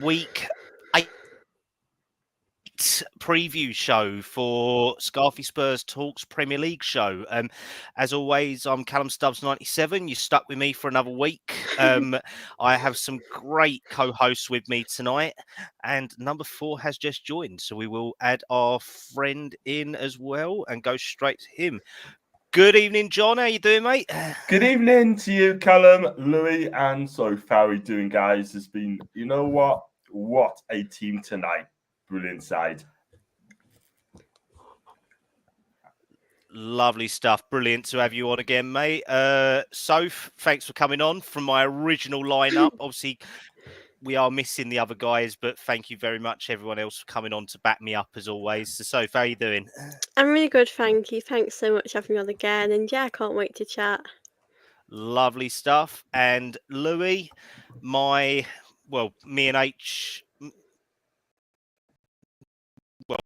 week 8 preview show for Scarfy Spurs Talks Premier League show. As always, I'm Kallum Stubbs 97. You stuck with me for another week. I have some great co-hosts with me tonight, and number 4 has just joined, so we will add our friend in as well and go straight to him. Good evening, John. How you doing, mate? Good evening to you, Kallum, Louis, and Sophie. How are you doing, guys? It's been, you know what? What a team tonight. Brilliant side. Lovely stuff. Brilliant to have you on again, mate. Soph, thanks for coming on from my original lineup. Obviously, we are missing the other guys, but thank you very much, everyone else, for coming on to back me up as always. So, Soph, how are you doing? I'm really good, thank you. Thanks so much for having me on again. And yeah, I can't wait to chat. Lovely stuff. And Louis, me and H... Well,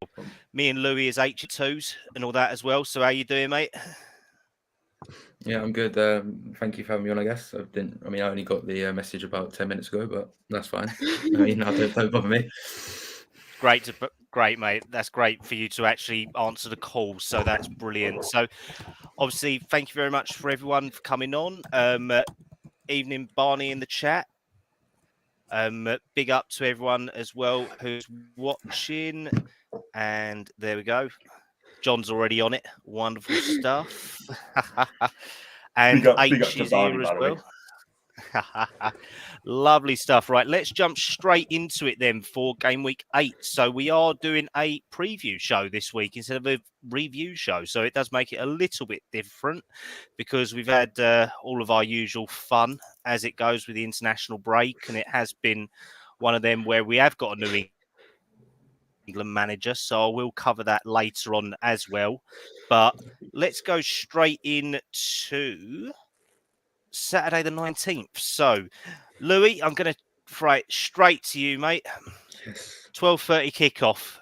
me and Louis is H2s and all that as well. So how you doing, mate? Yeah, I'm good. Thank you for having me on, I guess. I only got the message about 10 minutes ago, but that's fine. Don't bother me. Great, mate. That's great for you to actually answer the call. So that's brilliant. So obviously, thank you very much for everyone for coming on. Evening, Barney in the chat. Big up to everyone as well who's watching. And there we go. John's already on it. Wonderful stuff. And H is here as well. Lovely stuff. Right, let's jump straight into it then for Gameweek 8. So we are doing a preview show this week instead of a review show. So it does make it a little bit different because we've had all of our usual fun as it goes with the international break. And it has been one of them where we have got a New England manager, so I will cover that later on as well. But let's go straight into Saturday the 19th. So, Louis, I'm going to throw it straight to you, mate. Yes. 12:30 kickoff.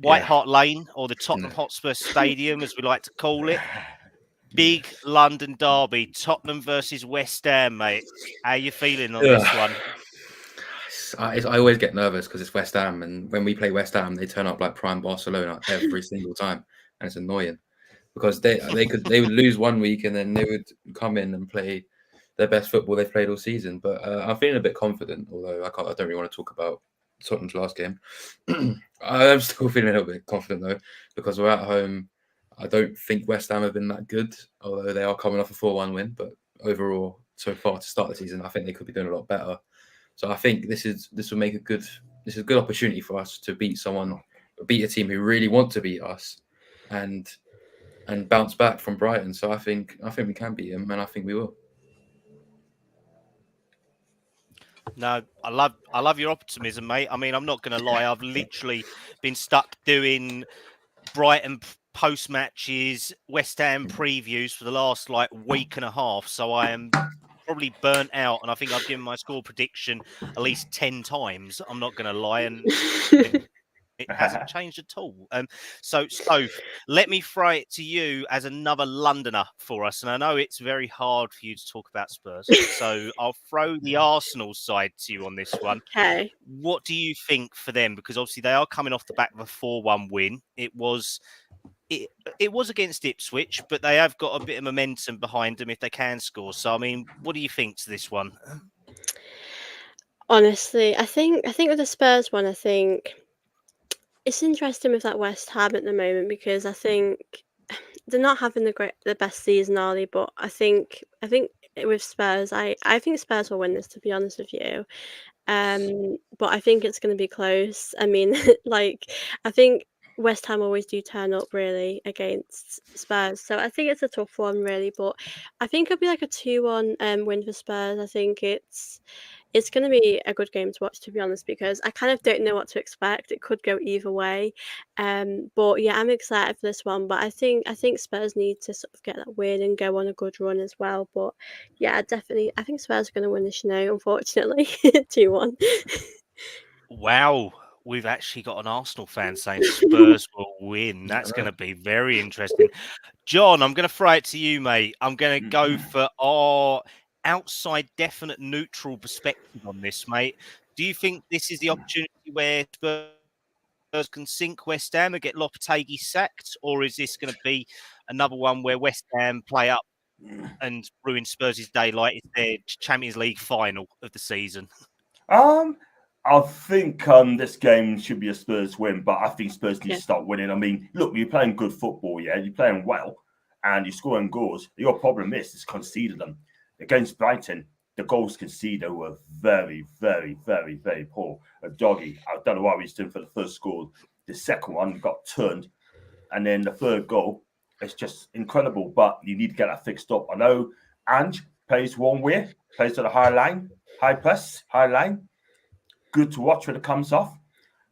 White Hart Lane, or the Tottenham Hotspur Stadium, as we like to call it. Big London derby, Tottenham versus West Ham, mate. How are you feeling on this one? I always get nervous because it's West Ham, and when we play West Ham, they turn up like prime Barcelona every single time, and it's annoying because they would lose one week and then they would come in and play their best football they've played all season. But I'm feeling a bit confident, although I don't really want to talk about Tottenham's last game. I'm still feeling a little bit confident though because we're at home. I don't think West Ham have been that good, although they are coming off a 4-1 win. But overall, so far to start the season, I think they could be doing a lot better. So I think this will make a good opportunity for us to beat a team who really want to beat us, and bounce back from Brighton. So I think we can beat him, and I think we will. No, I love your optimism, mate. I mean, I'm not going to lie. I've literally been stuck doing Brighton post matches, West Ham previews for the last week and a half. So I am probably burnt out, and I think I've given my score prediction at least 10 times. I'm not going to lie, and it hasn't changed at all. So let me throw it to you as another Londoner for us. And I know it's very hard for you to talk about Spurs, so I'll throw the Arsenal side to you on this one. Okay. What do you think for them? Because obviously they are coming off the back of a 4-1 win. It was against Ipswich, but they have got a bit of momentum behind them if they can score. So, I mean, what do you think to this one? Honestly, I think with the Spurs one, I think it's interesting with that West Ham at the moment because I think they're not having the best season, are they? But I think with Spurs, I think Spurs will win this, to be honest with you. But I think it's going to be close. I mean, I think West Ham always do turn up really against Spurs, so I think it's a tough one really. But I think it'll be like a 2-1 win for Spurs. I think it's going to be a good game to watch, to be honest, because I kind of don't know what to expect. It could go either way. But yeah, I'm excited for this one. But I think Spurs need to sort of get that win and go on a good run as well. But yeah, I think Spurs are going to win this, unfortunately. 2-1. Wow. We've actually got an Arsenal fan saying Spurs will win. That's going to be very interesting. John, I'm going to throw it to you, mate. I'm going to go for our outside definite neutral perspective on this, mate. Do you think this is the opportunity where Spurs can sink West Ham and get Lopetegui sacked, or is this going to be another one where West Ham play up and ruin Spurs' day like it's their Champions League final of the season? I think this game should be a Spurs win, but I think Spurs need to start winning. I mean, look, you're playing good football, yeah, you're playing well, and you're scoring goals. Your problem is conceded them. Against Brighton, the goals conceded were very, very, very, very poor. Doggy, I don't know why we stood for the first goal. The second one got turned, and then the third goal, it's just incredible, but you need to get that fixed up. I know Ange plays one way, plays to the high line, high press, high line. Good to watch when it comes off.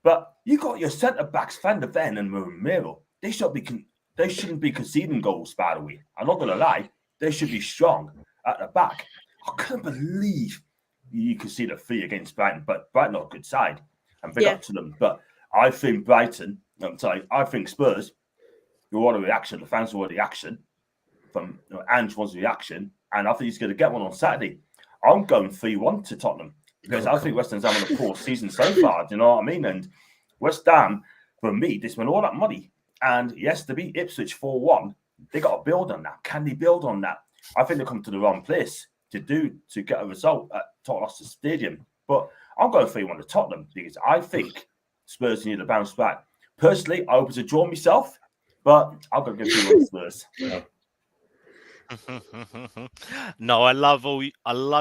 But you got your centre-backs, Van der Ven and Romero. They shouldn't be conceding goals, by the way. I'm not going to lie. They should be strong at the back. I couldn't believe you could see the 3 against Brighton, but Brighton are a good side. And big up to them. But I think I think Spurs, you want a reaction. The fans want a reaction. From Ange wants a reaction. And I think he's going to get one on Saturday. I'm going 3-1 to Tottenham. Because I think West Ham's having a poor season so far. Do you know what I mean? And West Ham, for me, they spent all that money. And yes, to beat Ipswich 4-1, they got to build on that. Can they build on that? I think they come to the wrong place to get a result at Tottenham Stadium. But I'm going 3-1 to Tottenham because I think Spurs need to bounce back. Personally, I hope it's a draw myself, but I'm going to give 3-1 Spurs. No, I love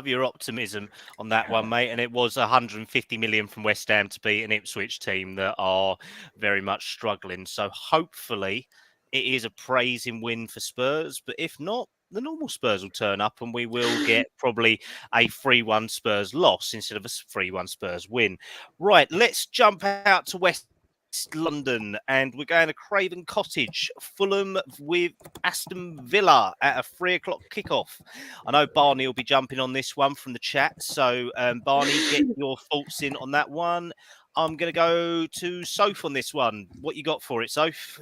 your optimism on that one, mate. And it was 150 million from West Ham to beat an Ipswich team that are very much struggling. So hopefully it is a praising win for Spurs. But if not, the normal Spurs will turn up and we will get probably a 3-1 Spurs loss instead of a 3-1 Spurs win. Right, let's jump out to West London, and we're going to Craven Cottage, Fulham with Aston Villa at a 3:00 kickoff. I know Barney will be jumping on this one from the chat, so Barney, get your thoughts in on that one. I'm going to go to Soph on this one. What you got for it, Soph?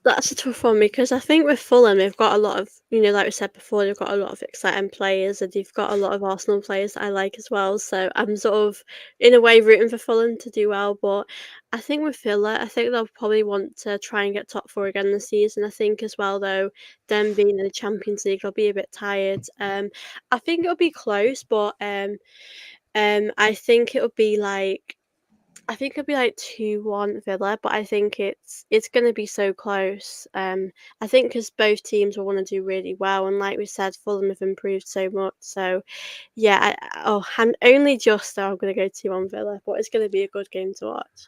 That's a tough one because I think with Fulham, they've got a lot of, like we said before, they've got a lot of exciting players and they've got a lot of Arsenal players that I like as well. So I'm sort of, in a way, rooting for Fulham to do well. But I think with Villa, I think they'll probably want to try and get top 4 again this season. I think as well, though, them being in the Champions League, they'll be a bit tired. I think it'll be close, but I think it'll be like 2-1 Villa, but I think it's going to be so close. I think because both teams will want to do really well, and like we said, Fulham have improved so much. So yeah, and only just though I'm going to go 2-1 Villa, but it's going to be a good game to watch.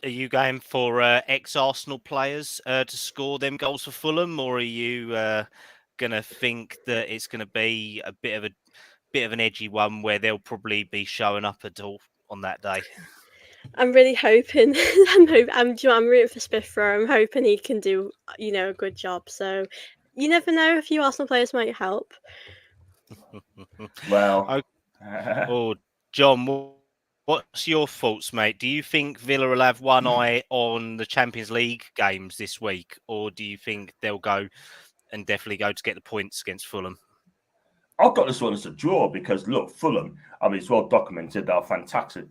Are you going for ex-Arsenal players to score them goals for Fulham, or are you going to think that it's going to be a bit of an edgy one where they'll probably be showing up at all on that day? I'm really hoping. I'm rooting for Smith Rowe. I'm hoping he can do a good job. So you never know. A few Arsenal players might help. Well, John, what's your thoughts, mate? Do you think Villa will have one eye on the Champions League games this week, or do you think they'll go and definitely go to get the points against Fulham? I've got this one as a draw because, look, Fulham, it's well documented, they're a fantastic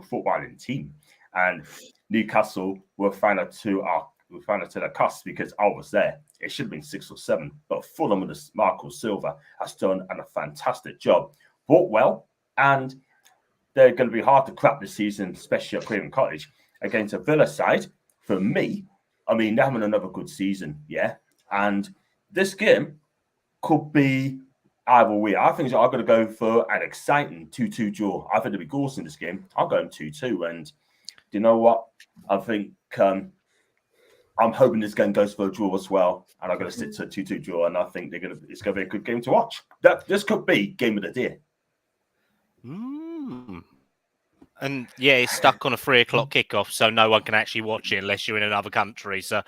footballing team. And Newcastle were found to the cusp because I was there. It should have been 6 or 7. But Fulham under Marco Silva has done a fantastic job. Bought well, and they're going to be hard to crack this season, especially at Craven Cottage. Against a Villa side, for me, they're having another good season, yeah? And this game could be either way. I think I'm going to go for an exciting 2-2 draw. I think there'll be goals in this game. I'm going 2-2. And you know what? I think I'm hoping this game goes for a draw as well. And I'm going to stick to a 2-2 draw. And I think it's going to be a good game to watch. This could be game of the day. And yeah, it's stuck on a 3:00 kickoff, so no one can actually watch it unless you're in another country. So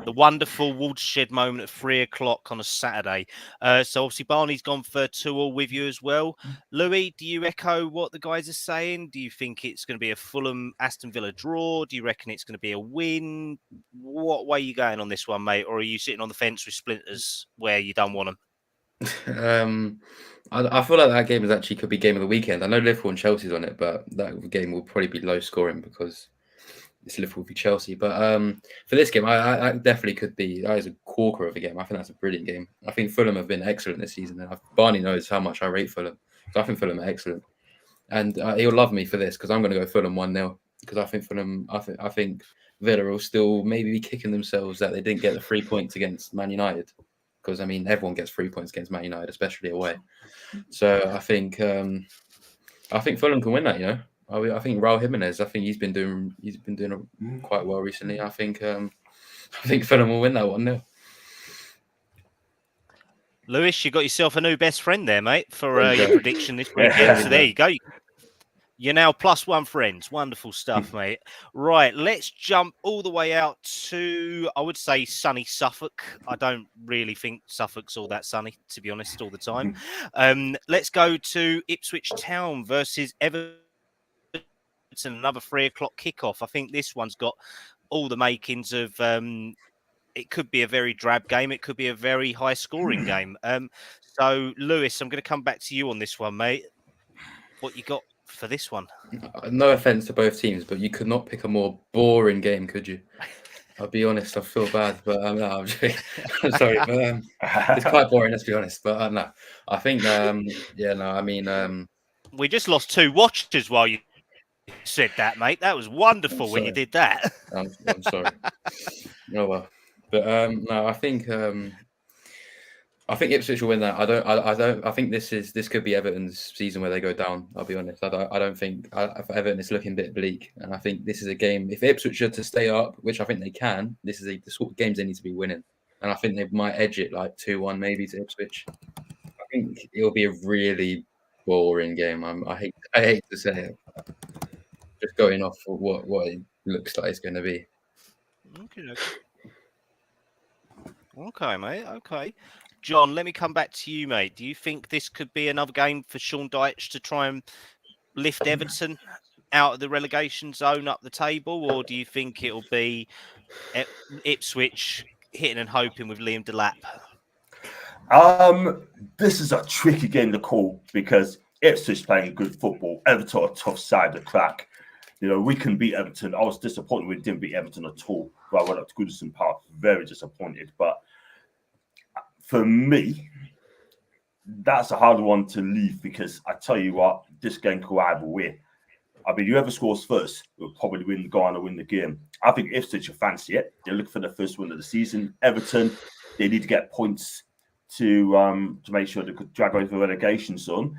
the wonderful watershed moment at 3:00 on a Saturday. So obviously Barney's gone for 2-2 with you as well. Louis, do you echo what the guys are saying? Do you think it's going to be a Fulham Aston Villa draw? Do you reckon it's going to be a win? What way are you going on this one, mate? Or are you sitting on the fence with splinters where you don't want them? I feel like that game is actually could be game of the weekend. I know Liverpool and Chelsea's on it, but that game will probably be low scoring because it's Liverpool v Chelsea. But for this game, I definitely could be. That is a corker of a game. I think that's a brilliant game. I think Fulham have been excellent this season, and Barney knows how much I rate Fulham. So I think Fulham are excellent, and he'll love me for this because I'm going to go Fulham 1-0 because I think Fulham. I think Villa will still maybe be kicking themselves that they didn't get the 3 points against Man United. Because I mean, everyone gets 3 points against Man United, especially away. So I think Fulham can win that. You know, I think Raul Jimenez. I think he's been doing quite well recently. I think Fulham will win that 1-0. Lewis, you got yourself a new best friend there, mate, for your prediction this weekend. So there you go. You're now +1 friends. Wonderful stuff, mate. Right, let's jump all the way out to, I would say, sunny Suffolk. I don't really think Suffolk's all that sunny, to be honest, all the time. Let's go to Ipswich Town versus Everton. Another 3 o'clock kickoff. I think this one's got all the makings of... it could be a very drab game. It could be a very high-scoring game. So, Lewis, I'm going to come back to you on this one, mate. What you got for this one? No offense to both teams, but you could not pick a more boring game, could you? I'll be honest, I feel bad, but no, I'm sorry, but it's quite boring, let's be honest. But no, I think, we just lost 2 watchers while you said that, mate. That was wonderful when you did that. I'm sorry. Oh well, but no, I think Ipswich will win that. I think this could be Everton's season where they go down. I'll be honest. I don't think for Everton it's looking a bit bleak, and I think this is a game. If Ipswich are to stay up, which I think they can, this is the sort of games they need to be winning, and I think they might edge it like 2-1 maybe to Ipswich. I think it'll be a really boring game. I hate to say it, just going off of what it looks like it's going to be. Okay, mate. Okay. John, let me come back to you, mate. Do you think this could be another game for Sean Dyche to try and lift Everton out of the relegation zone up the table, or do you think it'll be Ipswich hitting and hoping with Liam Delap? This is a tricky game to call because Ipswich playing good football. Everton are a tough side to crack. You know, we can beat Everton. I was disappointed we didn't beat Everton at all. But I went up to Goodison Park, very disappointed. But for me, that's a hard one to leave because I tell you what, this game could either way. I mean, whoever scores first will probably go on and win the game. I think Ipswich will fancy it. They're looking for the first win of the season. Everton, they need to get points to make sure they could drag over the relegation zone.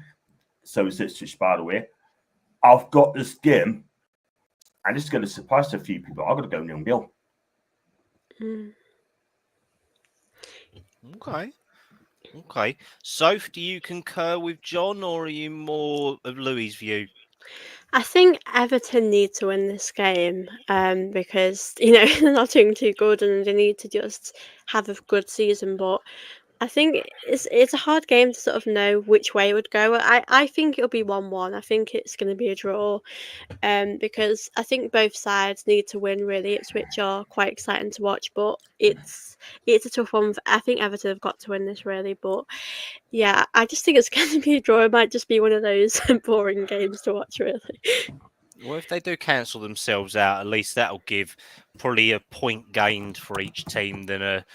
So is Ipswich, by the way. I've got this game, and this is going to surprise a few people. I'm going to go 0-0. Okay. Soph, do you concur with John, or are you more of Louis' view? I think Everton need to win this game because, you know, they're not doing too good and they need to just have a good season. But I think it's a hard game to sort of know which way it would go. I think it'll be 1-1. I think it's going to be a draw because I think both sides need to win, really. Ipswich are quite exciting to watch, but it's a tough one. I think Everton have got to win this, really. But yeah, I just think it's going to be a draw. It might just be one of those boring games to watch, really. Well, if they do cancel themselves out, at least that'll give probably a point gained for each team than a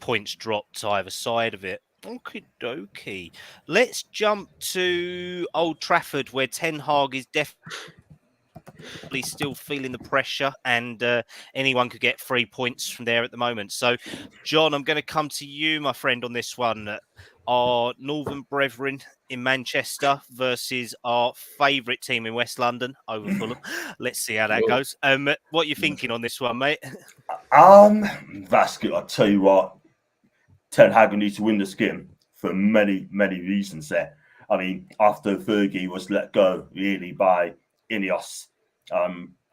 points dropped either side of it. Okie dokie. Let's jump to Old Trafford, where Ten Hag is definitely still feeling the pressure, and anyone could get 3 points from there at the moment. So, John, I'm going to come to you, my friend, on this one. Our Northern Brethren in Manchester versus our favourite team in West London over Fulham. Let's see how that goes. What are you thinking on this one, mate? That's good. I'll tell you what, Ten Hag needs to win this game for many, many reasons there. I mean, after Fergie was let go, really, by Ineos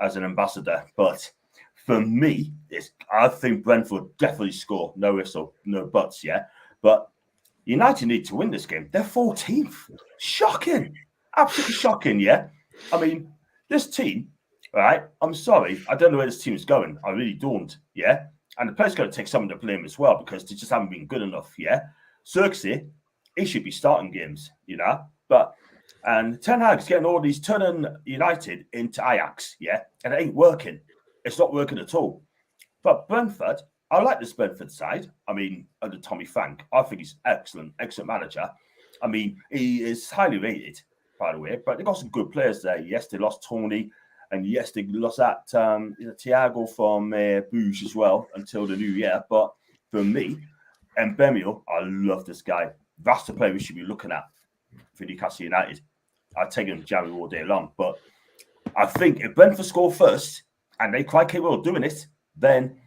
as an ambassador. But for me, I think Brentford definitely score. No ifs or no buts, yeah. But United need to win this game. They're 14th. Shocking. Absolutely shocking, yeah. I mean, this team, right? I'm sorry. I don't know where this team is going. I really don't, yeah. And the players got to take some of the blame as well because they just haven't been good enough, yeah. Xerxes, he should be starting games, and Ten Hag's getting all these turning United into Ajax, and it ain't working. It's not working at all. But Brentford, I like this Brentford side. I mean, under Tommy Frank, I think he's excellent manager. I mean, he is highly rated, by the way, but they got some good players there. Yes, they lost Tony, and yes, they lost that Thiago from Bruges as well until the new year. But for me, and Bemio, I love this guy. That's the player we should be looking at for Newcastle United. I'd take him Jerry all day long. But I think if Brentford score first and they quite capable of doing it, then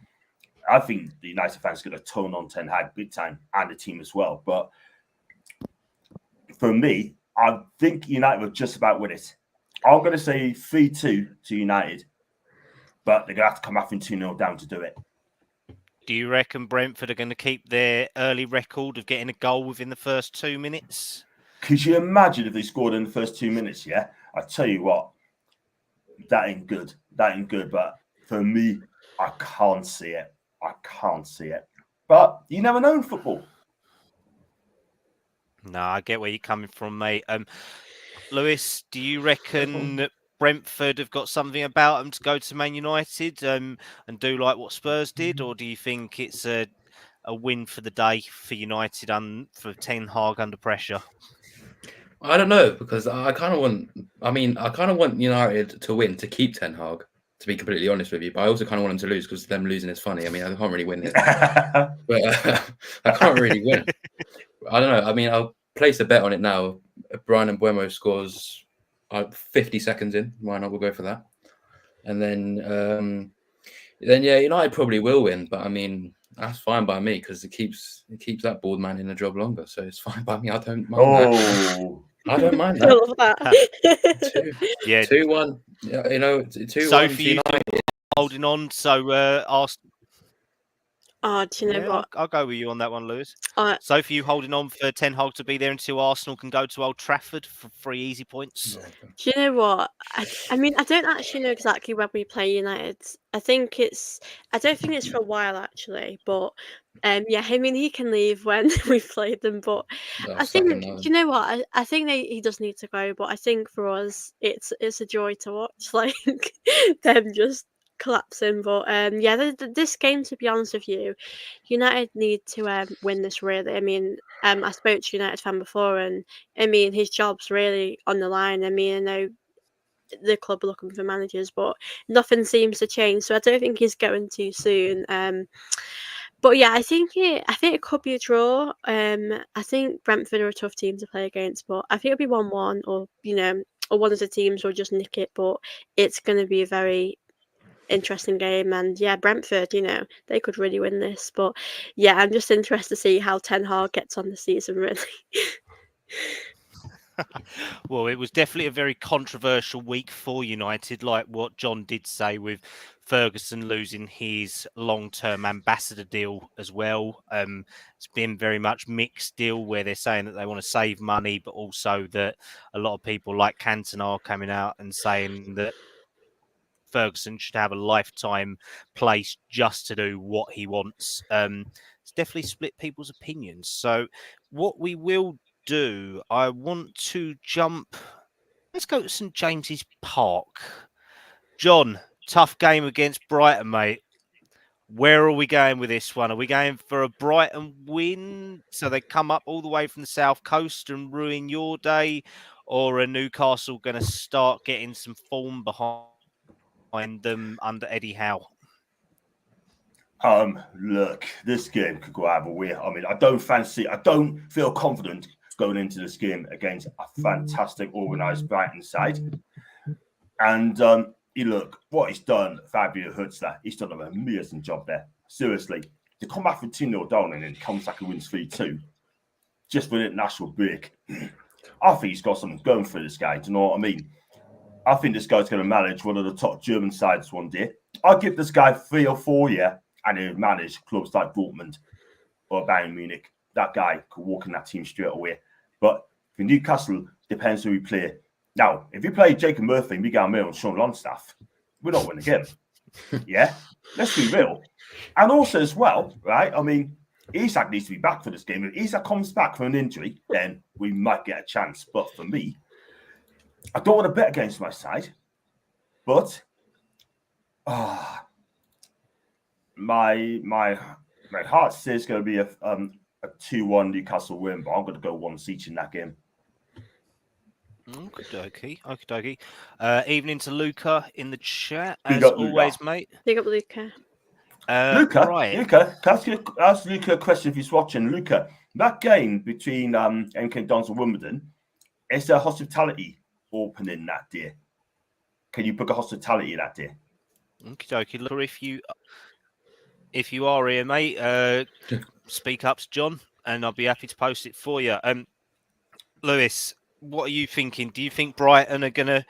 I think the United fans are going to tone on Ten Hag big time and the team as well. But for me, I think United will just about win it. I'm going to say 3-2 to United, but they're going to have to come back from 2-0 down to do it. Do you reckon Brentford are going to keep their early record of getting a goal within the first 2 minutes? Could you imagine if they scored in the first 2 minutes? Yeah, I tell you what, that ain't good. But for me, I can't see it. But you never know in football. No, I get where you're coming from, mate. Lewis, do you reckon Brentford have got something about them to go to Man United and do like what Spurs did, or do you think it's a win for the day for United and for Ten Hag under pressure? I don't know, because I kind of want United to win to keep Ten Hag, to be completely honest with you. But I also kind of want them to lose because them losing is funny. I mean, I can't really win it, but I can't really win. I don't know. I mean, I'll place a bet on it now. If Brian Mbeumo scores 50 seconds in, why not? We'll go for that. And then United probably will win. But I mean, that's fine by me because it keeps that board man in the job longer. So it's fine by me. I don't mind that. I don't mind that. I love that. 2-1. 2-1. Sophie, you holding on. So Arsenal. Oh, do you know what? I'll go with you on that one, Lewis. Sophie, you holding on for Ten Hag to be there until Arsenal can go to Old Trafford for 3 easy points? Do you know what? I mean, I don't actually know exactly when we play United. I don't think it's for a while actually, but I mean, he can leave when we've played them. But I think, do you know what? I think he does need to go, but I think for us, it's a joy to watch, like them just collapsing. But this game, to be honest with you, United need to win this really. I mean, I spoke to a United fan before, and I mean, his job's really on the line. I mean, I know the club are looking for managers, but nothing seems to change, so I don't think he's going too soon. But yeah, I think it could be a draw. I think Brentford are a tough team to play against, but I think it'll be 1-1, or or one of the teams will just nick it. But it's going to be a very interesting game, and Brentford, they could really win this. But I'm just interested to see how Ten Hag gets on the season, really. Well, it was definitely a very controversial week for United, like what John did say, with Ferguson losing his long-term ambassador deal as well. It's been very much mixed deal where they're saying that they want to save money, but also that a lot of people like Cantona are coming out and saying that Ferguson should have a lifetime place just to do what he wants. It's definitely split people's opinions. So what we will do, I want to jump. Let's go to St James's Park. John, tough game against Brighton, mate. Where are we going with this one? Are we going for a Brighton win so they come up all the way from the south coast and ruin your day, or are Newcastle going to start getting some form behind them under Eddie Howe? Look, this game could go either way. I mean, I don't feel confident going into this game against a fantastic organised Brighton side. And you look, what he's done, Fabio Hutzler, he's done an amazing job there. Seriously, to come back from 2-0 down and then comes back and wins 3-2, just with an international break. I think he's got something going for this guy. Do you know what I mean? I think this guy's going to manage one of the top German sides one day. I'll give this guy 3 or 4 years, and he'll manage clubs like Dortmund or Bayern Munich. That guy could walk in that team straight away. But for Newcastle, depends who we play. Now, if we play Jacob Murphy, Miguel Milner, and Sean Longstaff, we're not winning the game. Yeah? Let's be real. And also as well, right? I mean, Isak needs to be back for this game. If Isak comes back from an injury, then we might get a chance. But for me, I don't want to bet against my side, but my heart says it's going to be a 2-1 Newcastle win, but I'm going to go one each in that game. Okie evening to Luca in the chat, Big as up, always, Luca. mate. Big up, Luca. Right. Luca, can I ask Luca a question if he's watching? Luca, that game between MK Dons and Wimbledon, is there hospitality opening that day? Can you book a hospitality that day? Okie Luca, if you are here, mate, speak up to John, and I'll be happy to post it for you. Lewis, what are you thinking? Do you think Brighton are going to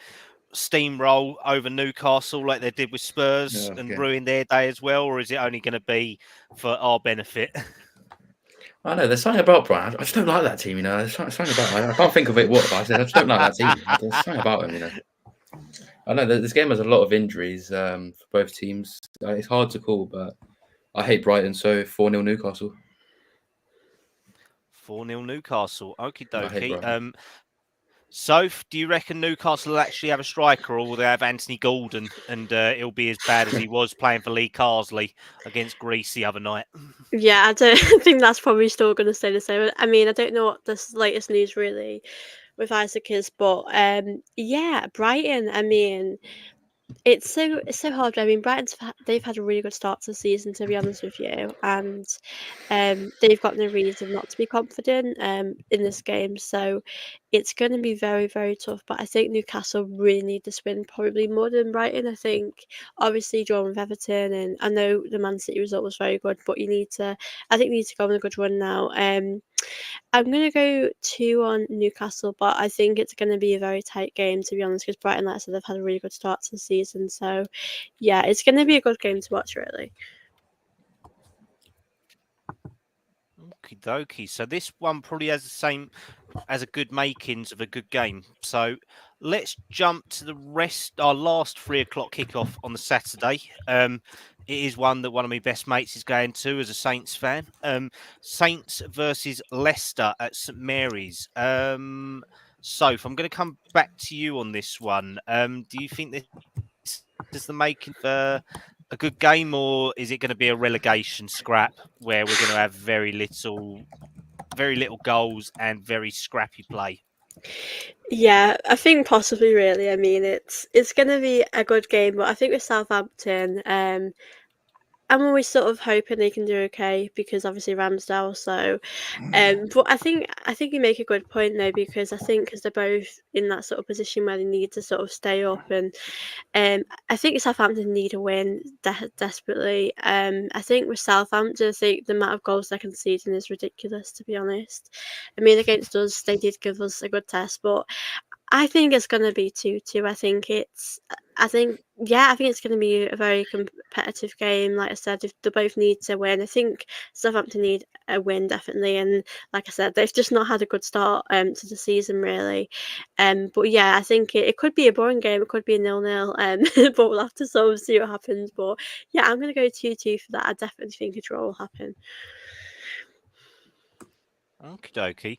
steamroll over Newcastle like they did with Spurs and ruin their day as well, or is it only going to be for our benefit? I know there's something about Brighton. I just don't like that team, you know. There's something about I can't think of it. What? But I just don't like that team. There's something about them, you know. I know this game has a lot of injuries for both teams. It's hard to call, but I hate Brighton, so 4-0 Newcastle. 4-0 Newcastle. Okie dokie. Brighton. Soph, do you reckon Newcastle will actually have a striker, or will they have Anthony Gordon and he'll be as bad as he was playing for Lee Carsley against Greece the other night? Yeah, I don't think that's probably still going to stay the same. I mean, I don't know what this latest news really with Isaac is, but yeah, Brighton. I mean, it's so hard. I mean, they've had a really good start to the season, to be honest with you, and they've got no reason not to be confident in this game. So it's going to be very, very tough. But I think Newcastle really need this win probably more than Brighton. I think obviously drawing with Everton, and I know the Man City result was very good, but you need to go on a good run now. I'm going to go 2-1 Newcastle, but I think it's going to be a very tight game, to be honest, because Brighton, like I said, they've had a really good start to the season. So, yeah, it's going to be a good game to watch, really. Okie dokie. So this one probably has the same as a good makings of a good game. So let's jump to the rest. Our last 3 o'clock kickoff on the Saturday. It is one that one of my best mates is going to as a Saints fan. Saints versus Leicester at St Mary's. Soph, I'm going to come back to you on this one. Do you think this is the making for a good game, or is it going to be a relegation scrap where we're going to have very little goals and very scrappy play? Yeah, I think possibly, really. I mean, it's going to be a good game, but I think with Southampton, I'm always sort of hoping they can do okay because obviously Ramsdale. So, but I think you make a good point though, because I think because they're both in that sort of position where they need to sort of stay up, and I think Southampton need a win desperately. I think with Southampton, I think the amount of goals they're conceding is ridiculous, to be honest. I mean, against us, they did give us a good test, but I think it's going to be 2-2. I think it's going to be a very competitive game. Like I said, if they both need to win, I think Southampton need a win definitely. And like I said, they've just not had a good start to the season really. But yeah, I think it could be a boring game. It could be a 0-0. But we'll have to sort of see what happens. But yeah, I'm going to go 2-2 for that. I definitely think a draw will happen. Okie dokie.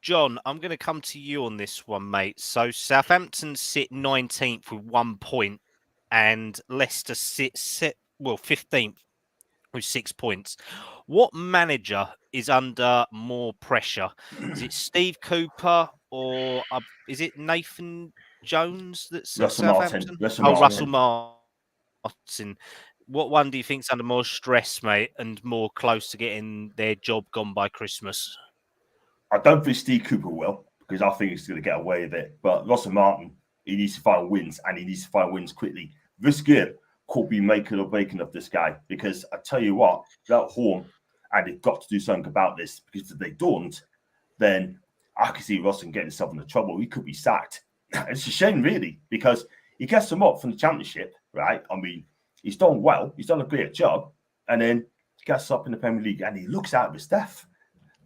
John, I'm going to come to you on this one, mate. So Southampton sit 19th with 1 point, and Leicester sit 15th with 6 points. What manager is under more pressure? Is it Steve Cooper or is it Nathan Jones that's at Southampton? Russell Martin. What one do you think's under more stress, mate, and more close to getting their job gone by Christmas? I don't think Steve Cooper will, because I think he's going to get away with it. But Russell Martin, he needs to find wins, and he needs to find wins quickly. This game could be making or breaking of this guy, because I tell you what, they're at home, and they've got to do something about this, because if they don't, then I can see Russell getting himself into trouble. He could be sacked. It's a shame, really, because he gets them up from the Championship, right? I mean, he's done well. He's done a great job. And then he gets up in the Premier League, and he looks out of his depth.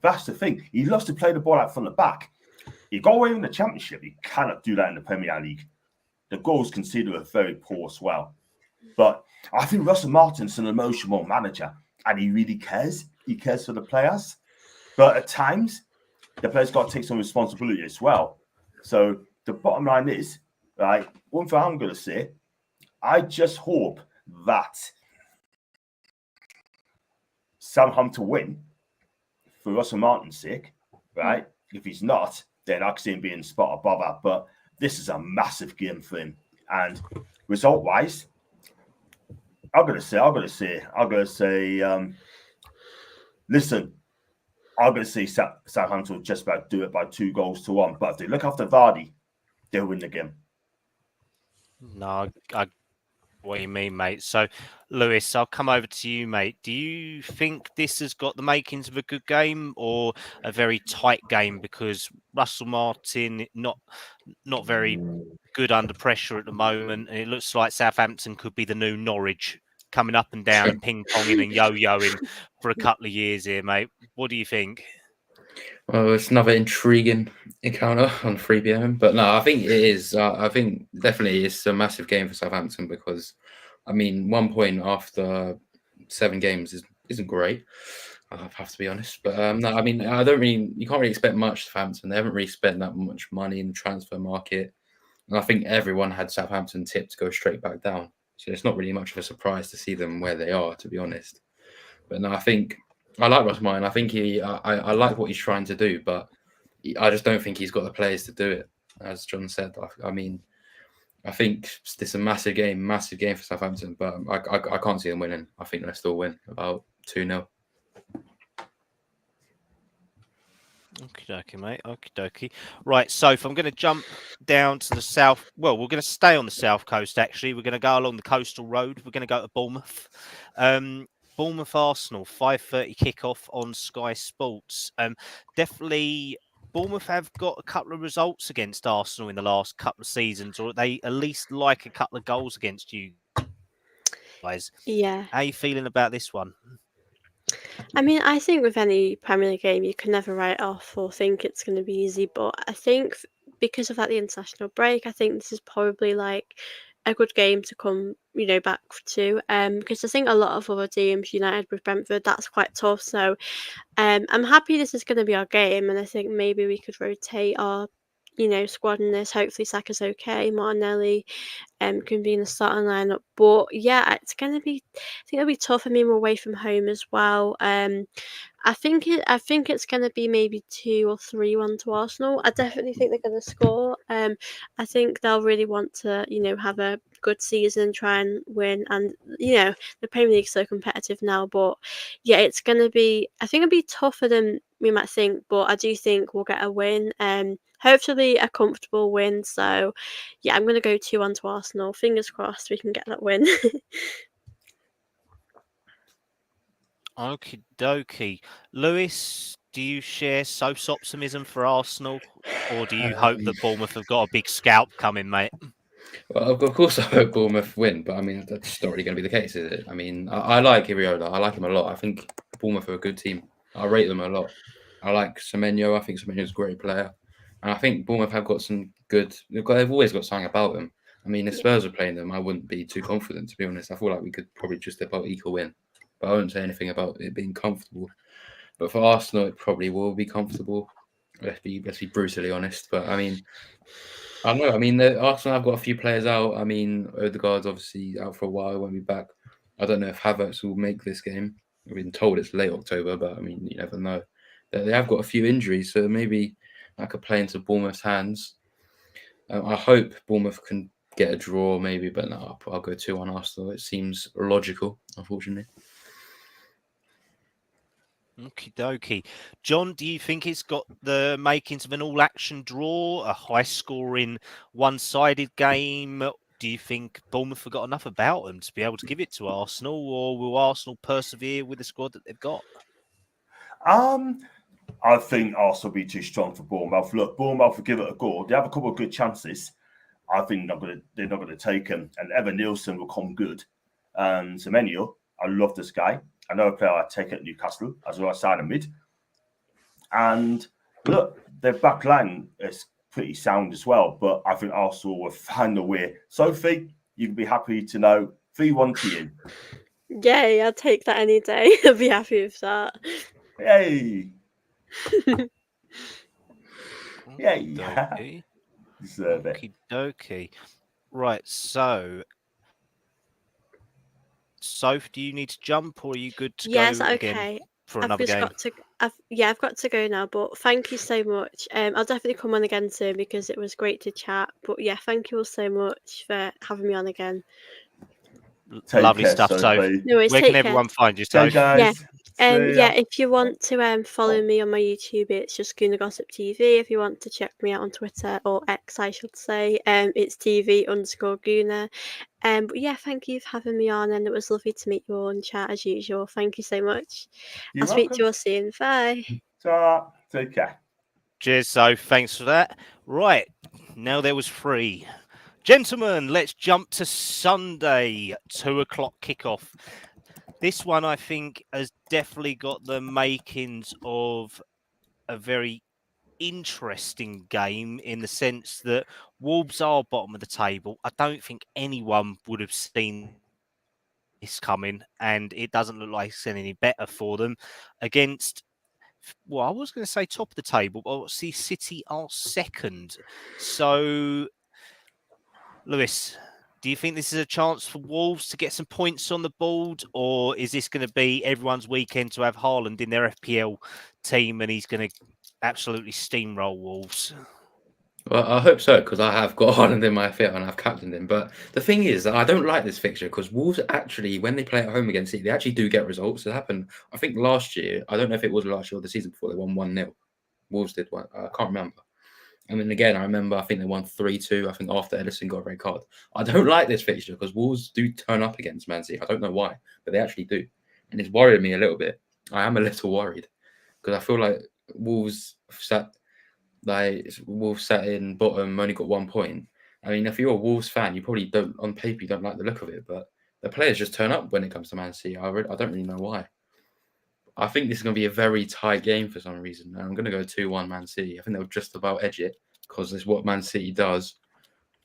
That's the thing. He loves to play the ball out from the back. He got away in the Championship. He cannot do that in the Premier League. The goals conceded are very poor as well. But I think Russell Martin's an emotional manager, and he really cares. he cares for the players. But at times, the players got to take some responsibility as well. So the bottom line is, right, one thing I'm going to say, I just hope that Southampton win for Russell Martin's sake, right? If he's not, then I can see him being spot above that. But this is a massive game for him. And result-wise, I'm going to say, listen, I'm going to say Southampton will just about do it by 2-1. But if they look after Vardy, they'll win the game. No, what you mean, mate. So, Lewis, I'll come over to you, mate. Do you think this has got the makings of a good game or a very tight game? Because Russell Martin not very good under pressure at the moment, and it looks like Southampton could be the new Norwich, coming up and down and ping-ponging and yo-yoing for a couple of years here, mate. What do you think? Well, it's another intriguing encounter on 3 p.m. But no, I think it is. I think definitely it's a massive game for Southampton because, I mean, 1 point after 7 games isn't great. I have to be honest. But no, I mean, you can't really expect much Southampton. They haven't really spent that much money in the transfer market. And I think everyone had Southampton tipped to go straight back down. So it's not really much of a surprise to see them where they are, to be honest. But no, I think I like Russ Martin. I think I like what he's trying to do, but I just don't think he's got the players to do it. As John said, I mean, I think this is a massive game for Southampton, but I can't see them winning. I think they'll still win about 2-0. Okie dokie, mate. Okie dokie. Right, so if I'm going to jump down to the south, well, we're going to stay on the south coast, actually. We're going to go along the coastal road. We're going to go to Bournemouth. Bournemouth Arsenal, 5:30 kickoff on Sky Sports. Definitely, Bournemouth have got a couple of results against Arsenal in the last couple of seasons, or they at least like a couple of goals against you guys. Yeah. How are you feeling about this one? I mean, I think with any Premier League game, you can never write off or think it's going to be easy. But I think because of the international break, I think this is probably like a good game to come, back to. Because I think a lot of other teams, United with Brentford, that's quite tough. So, I'm happy this is going to be our game, and I think maybe we could rotate our, squad in this. Hopefully, Saka's okay. Martinelli, can be in the starting lineup. But yeah, I think it'll be tough. I mean, we're away from home as well. I think it's going to be maybe 2 or 3-1 to Arsenal. I definitely think they're going to score. I think they'll really want to, have a good season, try and win. And the Premier League's so competitive now. But yeah, it's going to be. I think it'll be tougher than we might think. But I do think we'll get a win. Hopefully a comfortable win. So yeah, I'm going to go 2-1 to Arsenal. Fingers crossed we can get that win. Okie dokie. Lewis, do you share Soph's optimism for Arsenal, or do you hope that Bournemouth have got a big scalp coming, mate? Well, of course, I hope Bournemouth win, but I mean, that's not really going to be the case, is it? I mean, I like Iriola. I like him a lot. I think Bournemouth are a good team. I rate them a lot. I like Semenyo. I think Semenyo's a great player. And I think Bournemouth have got some good... They've always got something about them. I mean, if Spurs are playing them, I wouldn't be too confident, to be honest. I feel like we could probably just about equal win. But I wouldn't say anything about it being comfortable. But for Arsenal, it probably will be comfortable. Let's be brutally honest. But I mean, I don't know. I mean, Arsenal have got a few players out. I mean, Odegaard's obviously out for a while. Won't be back. I don't know if Havertz will make this game. I've been told it's late October, but I mean, you never know. They have got a few injuries, so maybe that could play into Bournemouth's hands. I hope Bournemouth can get a draw, maybe, but no, I'll go 2-1 Arsenal. It seems logical, unfortunately. Okie dokie. John, do you think it's got the makings of an all-action draw, a high-scoring, one-sided game? Do you think Bournemouth have got enough about them to be able to give it to Arsenal, or will Arsenal persevere with the squad that they've got? I think Arsenal will be too strong for Bournemouth. Look, Bournemouth will give it a go. They have a couple of good chances. I think they're not going to take them. And Evan Nielsen will come good. Semenyo, I love this guy. I know a player I take at Newcastle as well as side of mid. And look, their back line is pretty sound as well. But I think Arsenal will find a way. Sophie, you can be happy to know 3-1 to you. Yay, I'll take that any day. I'll be happy with that. Yay! Yay! Okey-dokey. Deserve it. Okey-dokey. Right, so Soph, do you need to jump or are you good to Yes, go again okay. for I've another just game? got to. I've got to go now. But thank you so much. I'll definitely come on again soon because it was great to chat. But yeah, thank you all so much for having me on again. Take Lovely care, stuff, Soph. Sophie. No worries. Where can Take care. everyone find you, Okay, Soph? guys. See Yeah, ya. if you want to follow me on my YouTube, it's just Guna Gossip TV. If you want to check me out on Twitter or X, I should say, it's TV_Guna. But yeah, thank you for having me on, and it was lovely to meet you all and chat as usual. Thank you so much. You're I'll speak to welcome. you all soon. Bye. Ta. Take care. Cheers, Soph. Thanks for that. Right, now there was 3. Gentlemen, let's jump to Sunday, 2:00 kickoff. This one, I think, has definitely got the makings of a very interesting game in the sense that Wolves are bottom of the table. I don't think anyone would have seen this coming, and it doesn't look like it's any better for them against. Well, I was going to say top of the table, but see, City are second. So, Lewis, do you think this is a chance for Wolves to get some points on the board, or is this going to be everyone's weekend to have Haaland in their FPL team and he's going to absolutely steamroll Wolves? Well, I hope so, because I have got Haaland in my FPL and I've captained him. But the thing is, I don't like this fixture because Wolves actually, when they play at home against City, they actually do get results. It happened, I think, last year. I don't know if it was last year or the season before. They won 1-0. Wolves did one. I can't remember. And then again, I remember, I think they won 3-2. I think after Edison got a red card. I don't like this fixture because Wolves do turn up against Man City. I don't know why, but they actually do. And it's worried me a little bit. I am a little worried because I feel like Wolves sat in bottom, only got 1 point. I mean, if you're a Wolves fan, you probably don't, on paper, you don't like the look of it, but the players just turn up when it comes to Man City. I don't really know why. I think this is going to be a very tight game for some reason. I'm going to go 2-1 Man City. I think they'll just about edge it because it's what Man City does.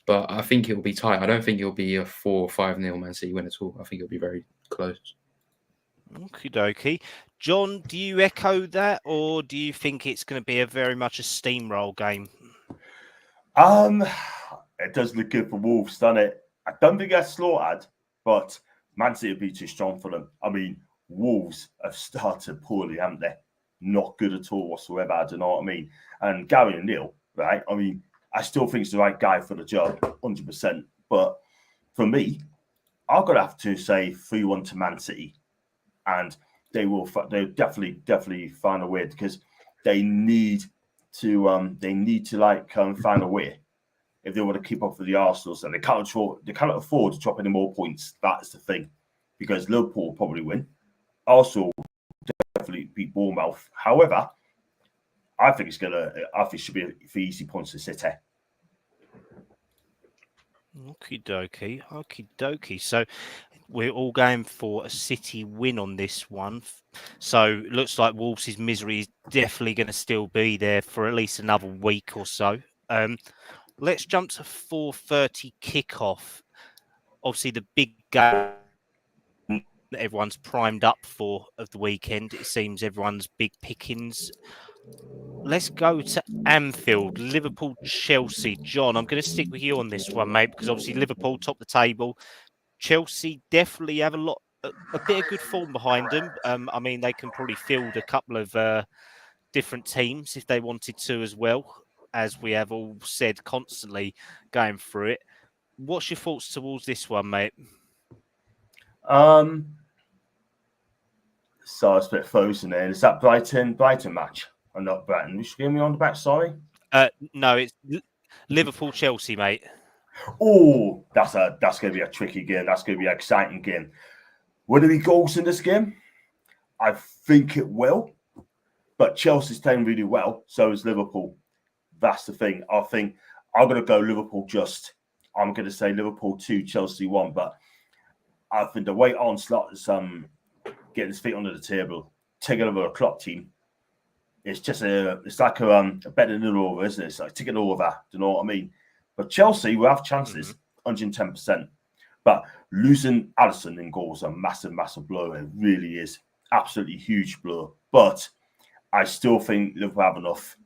But I think it will be tight. I don't think it'll be a 4 or 5-0 Man City win at all. I think it'll be very close. Okie dokie. John, do you echo that, or do you think it's going to be a very much a steamroll game? It does look good for Wolves, doesn't it? I don't think they're slaughtered, but Man City will be too strong for them. I mean, Wolves have started poorly, haven't they? Not good at all whatsoever. I don't know what I mean. And Gary O'Neill, right? I mean, I still think he's the right guy for the job, 100%. But for me, I've got to have to say 3-1 to Man City, and they'll definitely find a way because they need to find a way if they want to keep up with the Arsenal. And they cannot afford to drop any more points. That's the thing, because Liverpool will probably win. Arsenal definitely beat Bournemouth. However, I think it should be for easy points to City. Okie dokie. So we're all going for a City win on this one. So it looks like Wolves' misery is definitely going to still be there for at least another week or so. Let's jump to 4:30 kickoff. Obviously, the big game that everyone's primed up for of the weekend. It seems everyone's big pickings. Let's go to Anfield, Liverpool, Chelsea. John, I'm going to stick with you on this one, mate, because obviously Liverpool top the table. Chelsea definitely have a bit of good form behind them. I mean, they can probably field a couple of different teams if they wanted to as well, as we have all said constantly going through it. What's your thoughts towards this one, mate? So it's a bit frozen there. Is that Brighton match? I'm not Brighton. Which game are you on the back? Sorry. No, it's Liverpool, Chelsea, mate. Oh, that's going to be a tricky game. That's going to be an exciting game. Will there be goals in this game? I think it will. But Chelsea's playing really well. So is Liverpool. That's the thing. I think I'm going to go Liverpool just. I'm going to say Liverpool 2, Chelsea 1. But I think the way Onslaught is getting his feet under the table, taking over a Klopp team, it's like a better than over, isn't it? It's like taking over. Do you know what I mean? But Chelsea will have chances, 110%. But losing Alisson in goal is a massive, massive blow. It really is. Absolutely huge blow. But I still think Liverpool have enough.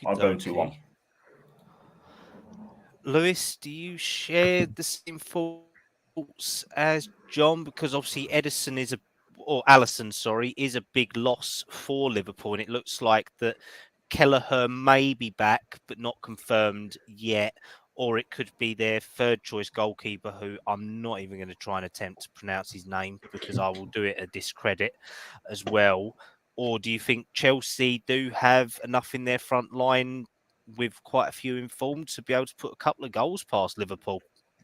I'm going 2-1. Lewis, do you share the same thoughts as John? Because obviously Alisson is a big loss for Liverpool, and it looks like that Kelleher may be back, but not confirmed yet. Or it could be their third choice goalkeeper, who I'm not even going to try and attempt to pronounce his name because I will do it a discredit as well. Or do you think Chelsea do have enough in their front line with quite a few informed to be able to put a couple of goals past Liverpool?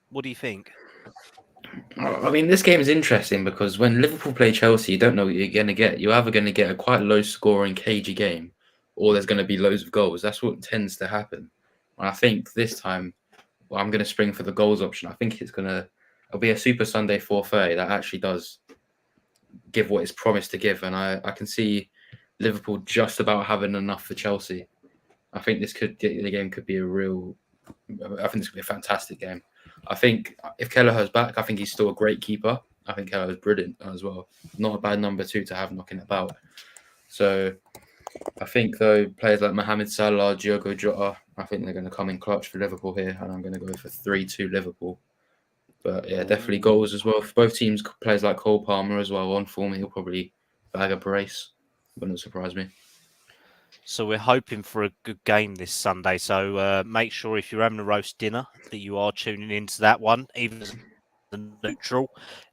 What do you think? I mean, this game is interesting because when Liverpool play Chelsea, you don't know what you're going to get. You're either going to get a quite low-scoring, cagey game, or there's going to be loads of goals. That's what tends to happen. And I think this time, I'm going to spring for the goals option. I think it'll be a Super Sunday 4:30 that actually does give what it's promised to give. And I can see Liverpool just about having enough for Chelsea. I think the game could be I think this could be a fantastic game. I think if Kelleher's back, I think he's still a great keeper. I think Kelleher's brilliant as well. Not a bad number 2 to have knocking about. So I think, though, players like Mohamed Salah, Diogo Jota, I think they're going to come in clutch for Liverpool here, and I'm going to go for 3-2 Liverpool. But yeah, definitely goals as well. For both teams, players like Cole Palmer as well on form, he'll probably bag a brace. Wouldn't surprise me. So we're hoping for a good game this Sunday. So make sure if you're having a roast dinner that you are tuning into that one, even as a neutral.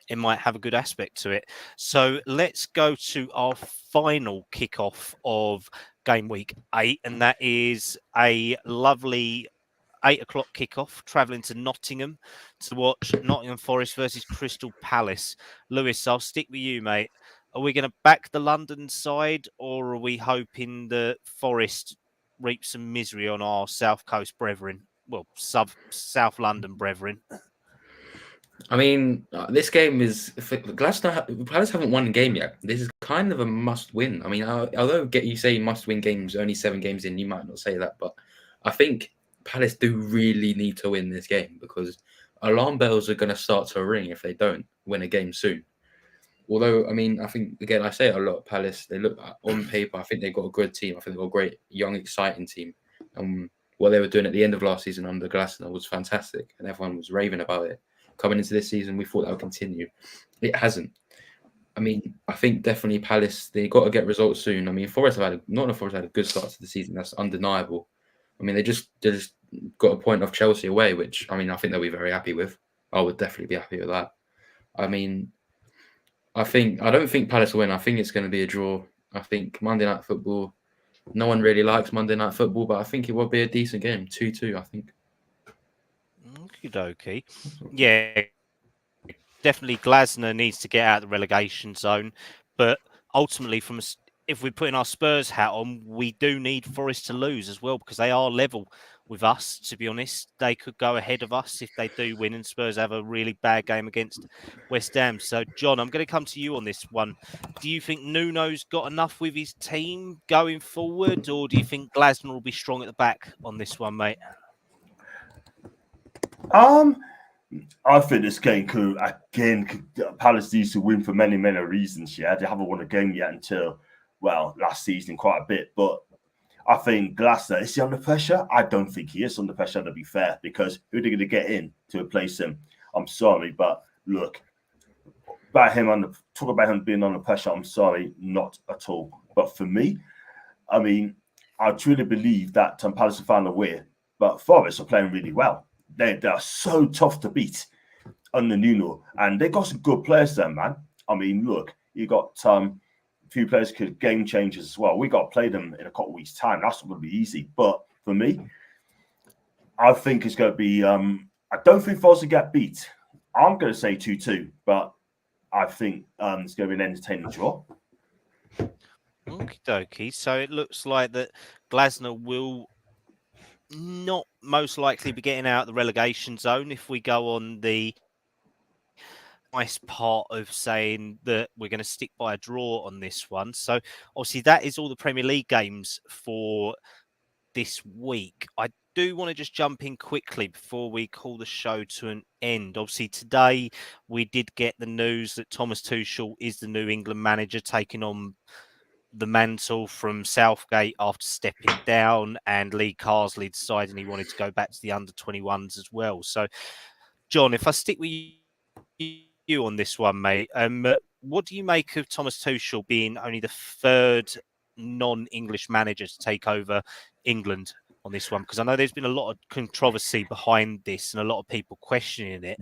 It might have a good aspect to it. So let's go to our final kickoff of Game Week 8, and that is a lovely 8 o'clock kickoff, travelling to Nottingham to watch Nottingham Forest versus Crystal Palace. Lewis, I'll stick with you, mate. Are we going to back the London side, or are we hoping that Forest reap some misery on our South Coast brethren? Well, South London brethren. I mean, this game is... Palace haven't won a game yet. This is kind of a must-win. I mean, although you say must-win games, only 7 games in, you might not say that, but I think Palace do really need to win this game because alarm bells are going to start to ring if they don't win a game soon. Although, I mean, I think, again, I say it a lot, Palace, they look on paper, I think they've got a good team. I think they've got a great, young, exciting team. What they were doing at the end of last season under Glasner was fantastic, and everyone was raving about it. Coming into this season, we thought that would continue. It hasn't. I mean, I think definitely Palace, they got to get results soon. I mean, Forest had a good start to the season. That's undeniable. I mean, they just got a point off Chelsea away, which, I mean, I think they'll be very happy with. I would definitely be happy with that. I mean, I don't think Palace will win. I think it's going to be a draw. I think Monday Night Football, no one really likes Monday Night Football, but I think it will be a decent game. 2-2, I think. Okie dokie. Yeah, definitely Glasner needs to get out of the relegation zone. But ultimately, if we're putting our Spurs hat on, we do need Forest to lose as well because they are level with us, to be honest. They could go ahead of us if they do win and Spurs have a really bad game against West Ham. So, John, I'm going to come to you on this one. Do you think Nuno's got enough with his team going forward, or do you think Glasner will be strong at the back on this one, mate? I think this game Palace needs to win for many, many reasons. Yeah, they haven't won a game yet until, last season quite a bit. But I think Glasner, is he under pressure? I don't think he is under pressure, to be fair, because who are they going to get in to replace him? I'm sorry, but look, talk about him being under pressure, I'm sorry, not at all. But for me, I mean, I truly believe that Palace will find a way, but Forest are playing really well. They are so tough to beat under Nuno, and they got some good players there, man. I mean, look, you got a few players could game changers as well. We got to play them in a couple of weeks' time. That's not going to be easy. But for me, I think it's going to be. I don't think Forest will get beat. I'm going to say 2-2, but I think it's going to be an entertaining draw. Okie dokie. So it looks like that Glasner will not most likely be getting out of the relegation zone if we go on the nice part of saying that we're going to stick by a draw on this one. So obviously that is all the Premier League games for this week. I do want to just jump in quickly before we call the show to an end. Obviously, today we did get the news that Thomas Tuchel is the new England manager, taking on the mantle from Southgate after stepping down, and Lee Carsley deciding he wanted to go back to the under-21s as well. So, John, if I stick with you on this one, mate, what do you make of Thomas Tuchel being only the third non-English manager to take over England on this one? Because I know there's been a lot of controversy behind this and a lot of people questioning it.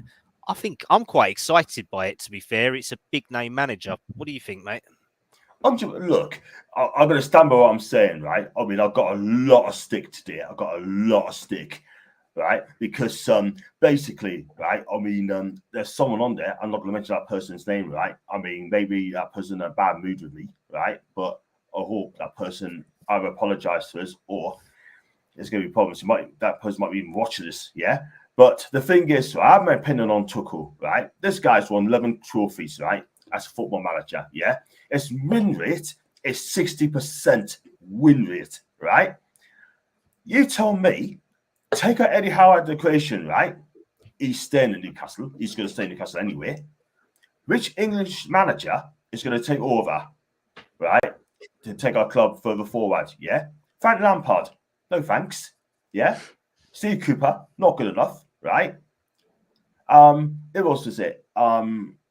I think I'm quite excited by it, to be fair. It's a big-name manager. What do you think, mate? Look, I'm going to stand by what I'm saying, right? I mean, I've got a lot of stick today. I've got a lot of stick, right? Because basically, right, I mean, there's someone on there. I'm not going to mention that person's name, right? I mean, maybe that person in a bad mood with me, right? But I hope that person either apologise to us or there's going to be problems. That person might be even watching this, yeah? But the thing is, so I have my opinion on Tuchel, right? This guy's won 11 trophies, right? As a football manager, yeah? His win rate is 60% win rate, right? You tell me, take out Eddie Howe out of the equation, right? He's staying in Newcastle. He's going to stay in Newcastle anyway. Which English manager is going to take over, right? To take our club further forward, yeah? Frank Lampard, no thanks, yeah? Steve Cooper, not good enough, right? Who else was it?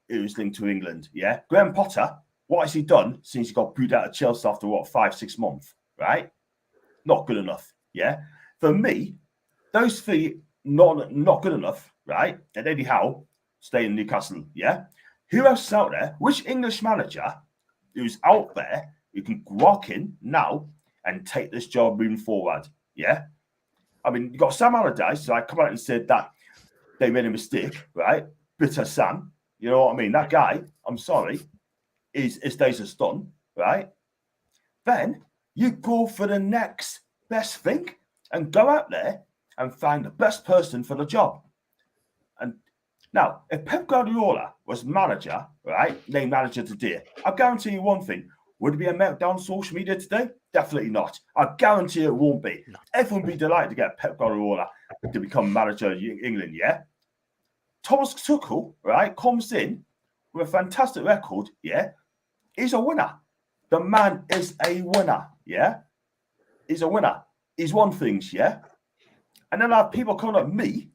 It was linked to England, yeah? Graham Potter, what has he done since he got booed out of Chelsea after, 5-6 months, right? Not good enough, yeah? For me, those three, not good enough, right? And Eddie Howe, stay in Newcastle, yeah? Who else is out there? Which English manager who's out there who can walk in now and take this job moving forward, yeah? I mean, you got Sam Allardyce, so I come out and said that they made a mistake, right? Bitter Sam, you know what I mean? That guy, I'm sorry, his days are done, right? Then you go for the next best thing and go out there and find the best person for the job. And now, if Pep Guardiola was manager, right, named manager today, I guarantee you one thing. Would it be a meltdown on social media today? Definitely not. I guarantee it won't be. Everyone would be delighted to get Pep Guardiola to become manager of England, yeah? Thomas Tuchel, right, comes in with a fantastic record, yeah? He's a winner. The man is a winner, yeah? He's a winner. He's won things, yeah? And then I have people coming at me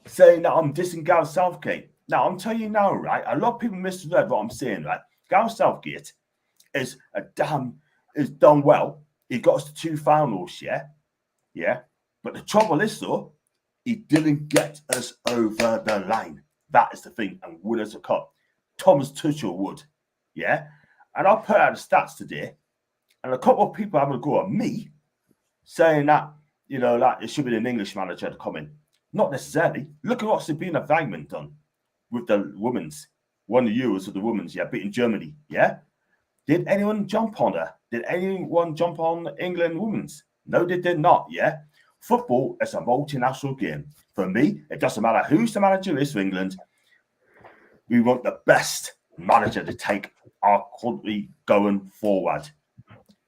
saying that I'm dissing Gareth Southgate. Now, I'm telling you now, right, a lot of people misread what I'm saying, right? Gareth Southgate is done well. He got us to 2 finals, yeah? Yeah? But the trouble is, though, he didn't get us over the line. That is the thing, and win us a cup. Thomas Tuchel would, yeah? And I'll put out the stats today, and a couple of people having a go at me, saying that, you know, that it should be an English manager to come in. Not necessarily. Look at what Sabina Wagman done with the women's. Won the Euros with the women's, yeah, beating Germany, yeah? Did anyone jump on her? Did anyone jump on England women's? No, they did not, yeah? Football is a multinational game. For me, it doesn't matter who's the manager is for England. We want the best manager to take our country going forward.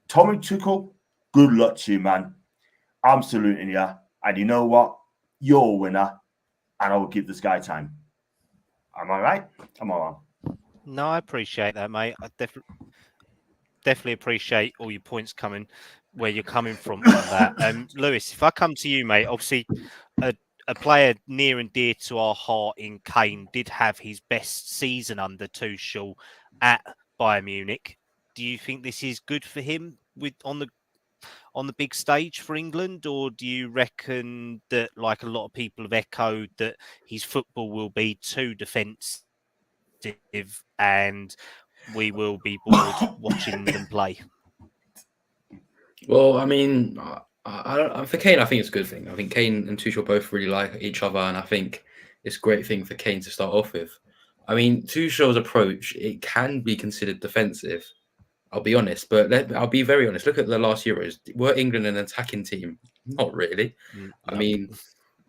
Tommy Tuchel, good luck to you, man. I'm saluting you. And you know what? You're a winner. And I will give this guy time. Am I right? Am I wrong? No, I appreciate that, mate. I definitely appreciate all your points coming where you're coming from on that. Lewis, if I come to you, mate, obviously a player near and dear to our heart in Kane did have his best season under Tuchel at Bayern Munich. Do you think this is good for him on the big stage for England, or do you reckon that, like a lot of people have echoed, that his football will be too defensive and we will be bored watching them play? Well, I mean, for Kane, I think it's a good thing. I think Kane and Tuchel both really like each other, and I think it's a great thing for Kane to start off with. I mean, Tuchel's approach, it can be considered defensive. I'll be honest, but I'll be very honest. Look at the last Euros. Were England an attacking team? Not really. No. I mean,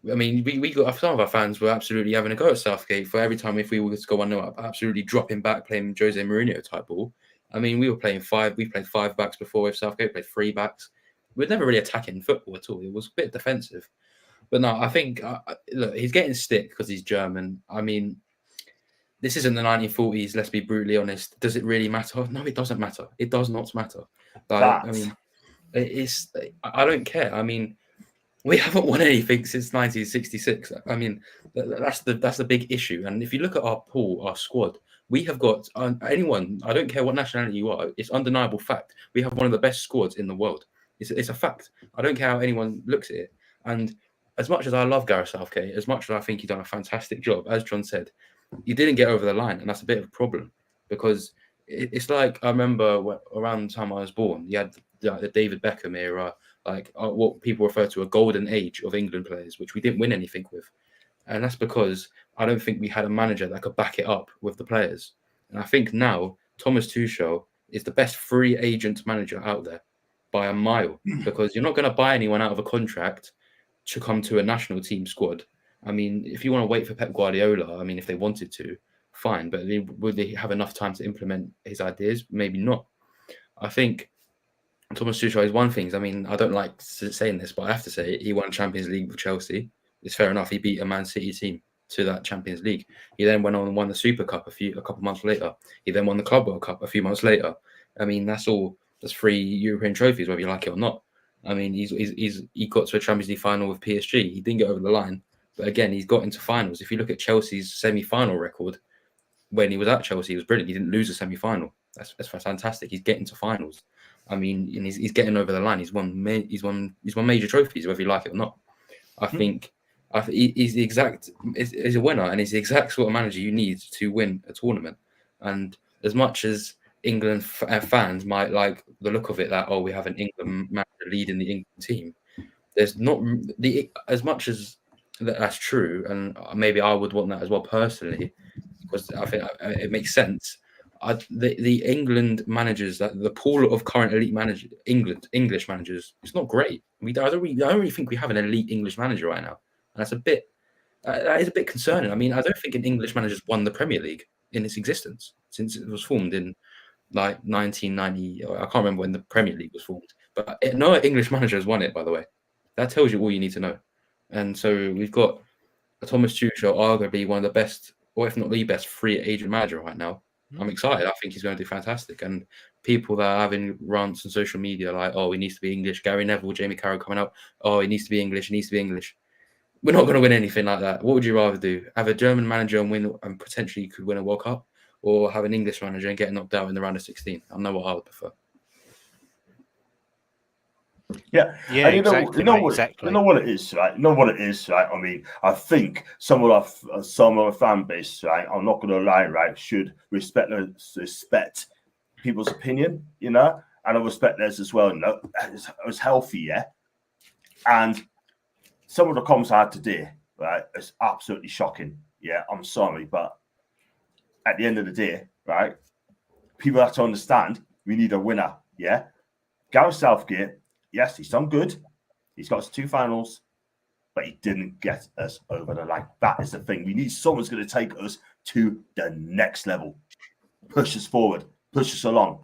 we got some of our fans were absolutely having a go at Southgate for every time if we were to go 1-0 up, absolutely dropping back, playing Jose Mourinho type ball. I mean, we played 5 backs before with Southgate, played 3 backs. We were never really attacking football at all. It was a bit defensive. But no, I think look, he's getting stick because he's German. I mean, this isn't the 1940s. Let's be brutally honest. Does it really matter? No, it doesn't matter. It does not matter. Like, I mean, it's. I don't care. I mean, we haven't won anything since 1966. I mean, that's the big issue. And if you look at our pool, our squad, we have got anyone. I don't care what nationality you are. It's undeniable fact. We have one of the best squads in the world. It's a fact. I don't care how anyone looks at it. And as much as I love Gareth Southgate, as much as I think he's done a fantastic job, as John said, he didn't get over the line, and that's a bit of a problem because it's like I remember around the time I was born, you had the David Beckham era, like what people refer to a golden age of England players, which we didn't win anything with, and that's because I don't think we had a manager that could back it up with the players. And I think now Thomas Tuchel is the best free agent manager out there by a mile because you're not going to buy anyone out of a contract to come to a national team squad. I mean, if you want to wait for Pep Guardiola, I mean, if they wanted to, fine. But would they have enough time to implement his ideas? Maybe not. I think Thomas Tuchel is one thing. I mean, I don't like saying this, but I have to say it. He won Champions League with Chelsea. It's fair enough. He beat a Man City team to that Champions League. He then went on and won the Super Cup a couple months later. He then won the Club World Cup a few months later. I mean, that's 3 European trophies, whether you like it or not. I mean, he got to a Champions League final with PSG. He didn't get over the line, but again, he's got into finals. If you look at Chelsea's semi-final record, when he was at Chelsea, he was brilliant. He didn't lose a semi-final. That's fantastic. He's getting to finals. I mean, and he's getting over the line. He's won major trophies, whether you like it or not. I think he's the exact. He's a winner, and he's the exact sort of manager you need to win a tournament. And as much as England fans might like the look of it, that we have an England manager leading the England team. There's not as much as that's true, and maybe I would want that as well personally, because I think it makes sense. The England managers, the pool of current elite managers, English managers, it's not great. I don't really think we have an elite English manager right now, and that's that is a bit concerning. I mean, I don't think an English manager's won the Premier League in its existence since it was formed in like 1990. I can't remember when the Premier League was formed, but no English manager has won it. By the way, that tells you all you need to know. And so we've got Thomas Tuchel, arguably one of the best, or if not the best, free agent manager right now. I'm excited. I think he's going to do fantastic. And people that are having rants on social media like, he needs to be English. Gary Neville, Jamie Carragher coming out, he needs to be English. He needs to be English. We're not going to win anything like that. What would you rather do? Have a German manager and win, and potentially could win a World Cup, or have an English manager and get knocked out in the round of 16? I know what I would prefer. Yeah, and exactly. You know what it is, right? I mean, I think some of our fan base, right? I'm not going to lie, right? Should respect people's opinion, and I respect theirs as well. It was healthy, yeah. And some of the comments I had today, right? It's absolutely shocking. Yeah, I'm sorry, but at the end of the day, right? People have to understand we need a winner. Yeah, Gareth Southgate. Yes, he's done good. He's got us 2 finals, but he didn't get us over the line. That is the thing. We need someone who's going to take us to the next level, push us forward, push us along.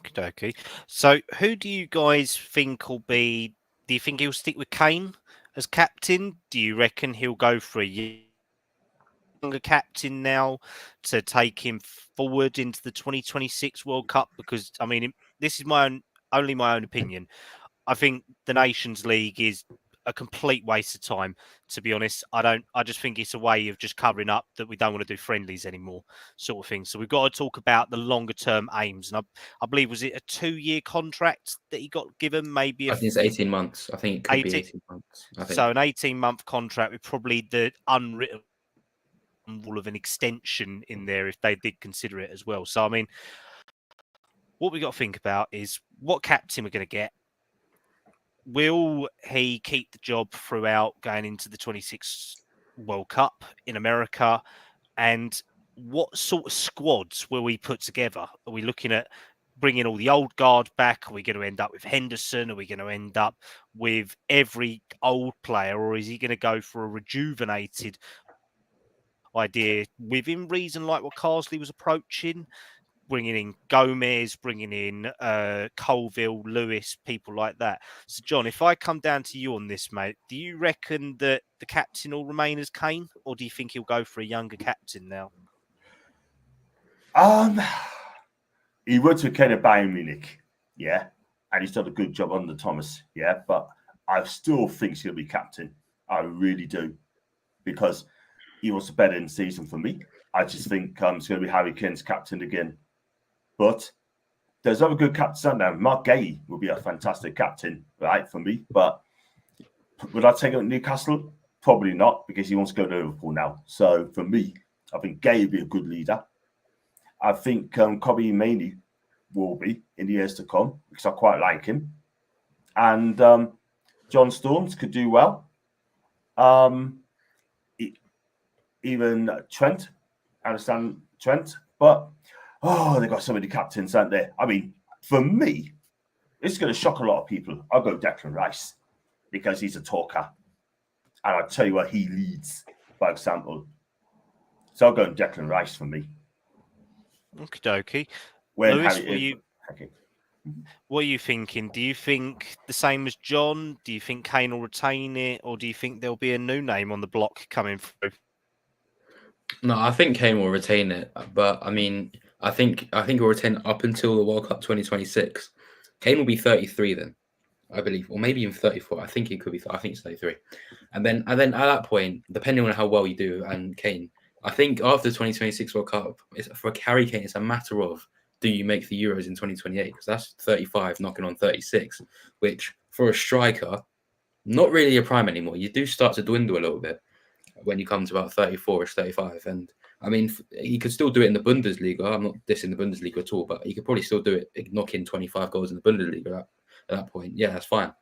Okay. So, who do you guys think will be? Do you think he'll stick with Kane as captain? Do you reckon he'll go for a younger captain now to take him forward into the 2026 World Cup? Because I mean, this is only my own opinion. I think the Nations League is a complete waste of time, to be honest. I just think it's a way of just covering up that we don't want to do friendlies anymore, sort of thing. So we've got to talk about the longer term aims. And I believe, was it a 2-year contract that he got given? Maybe I think it's 18 months. I think it could be 18 months. So an 18-month contract with probably the unwritten rule of an extension in there if they did consider it as well. So I mean, what we got to think about is what captain we're going to get. Will he keep the job throughout going into the 26 World Cup in America? And what sort of squads will we put together? Are we looking at bringing all the old guard back? Are we going to end up with Henderson? Are we going to end up with every old player? Or is he going to go for a rejuvenated idea within reason, like what Carsley was approaching? bringing in Gomez, bringing in Colville, Lewis, people like that. So, John, if I come down to you on this, mate, do you reckon that the captain will remain as Kane, or do you think he'll go for a younger captain now? He worked with Kane at Bayern Munich, yeah, and he's done a good job under Thomas, yeah, but I still think he'll be captain. I really do, because he was a better in season for me. I just think it's going to be Harry Kane's captain again. But there's other good captains out there. Mark Gay will be a fantastic captain, right, for me. But would I take him at Newcastle? Probably not, because he wants to go to Liverpool now. So for me, I think Gay will be a good leader. I think Kobe Mainoo will be in the years to come, because I quite like him. And John Storms could do well. Even Trent, I understand Trent, but they've got so many captains, aren't they? I mean, for me, it's going to shock a lot of people. I'll go Declan Rice, because he's a talker, and I'll tell you what, he leads by example. So I'll go Declan Rice for me. Okie dokie. Lewis, what are you thinking? Do you think the same as John? Do you think Kane will retain it, or do you think there'll be a new name on the block coming through? No, I think Kane will retain it, but I mean, I think he'll retain it up until the World Cup 2026. Kane will be 33 then, I believe, or maybe even 34. I think he could be. I think it's 33, and then at that point, depending on how well you do, and Kane, I think after the 2026 World Cup, for Harry Kane, it's a matter of, do you make the Euros in 2028? Because that's 35 knocking on 36, which for a striker, not really a prime anymore. You do start to dwindle a little bit when you come to about 34-ish, 35. And I mean, he could still do it in the Bundesliga. I'm not dissing the Bundesliga at all, but he could probably still do it, knock in 25 goals in the Bundesliga at that point. Yeah, that's fine.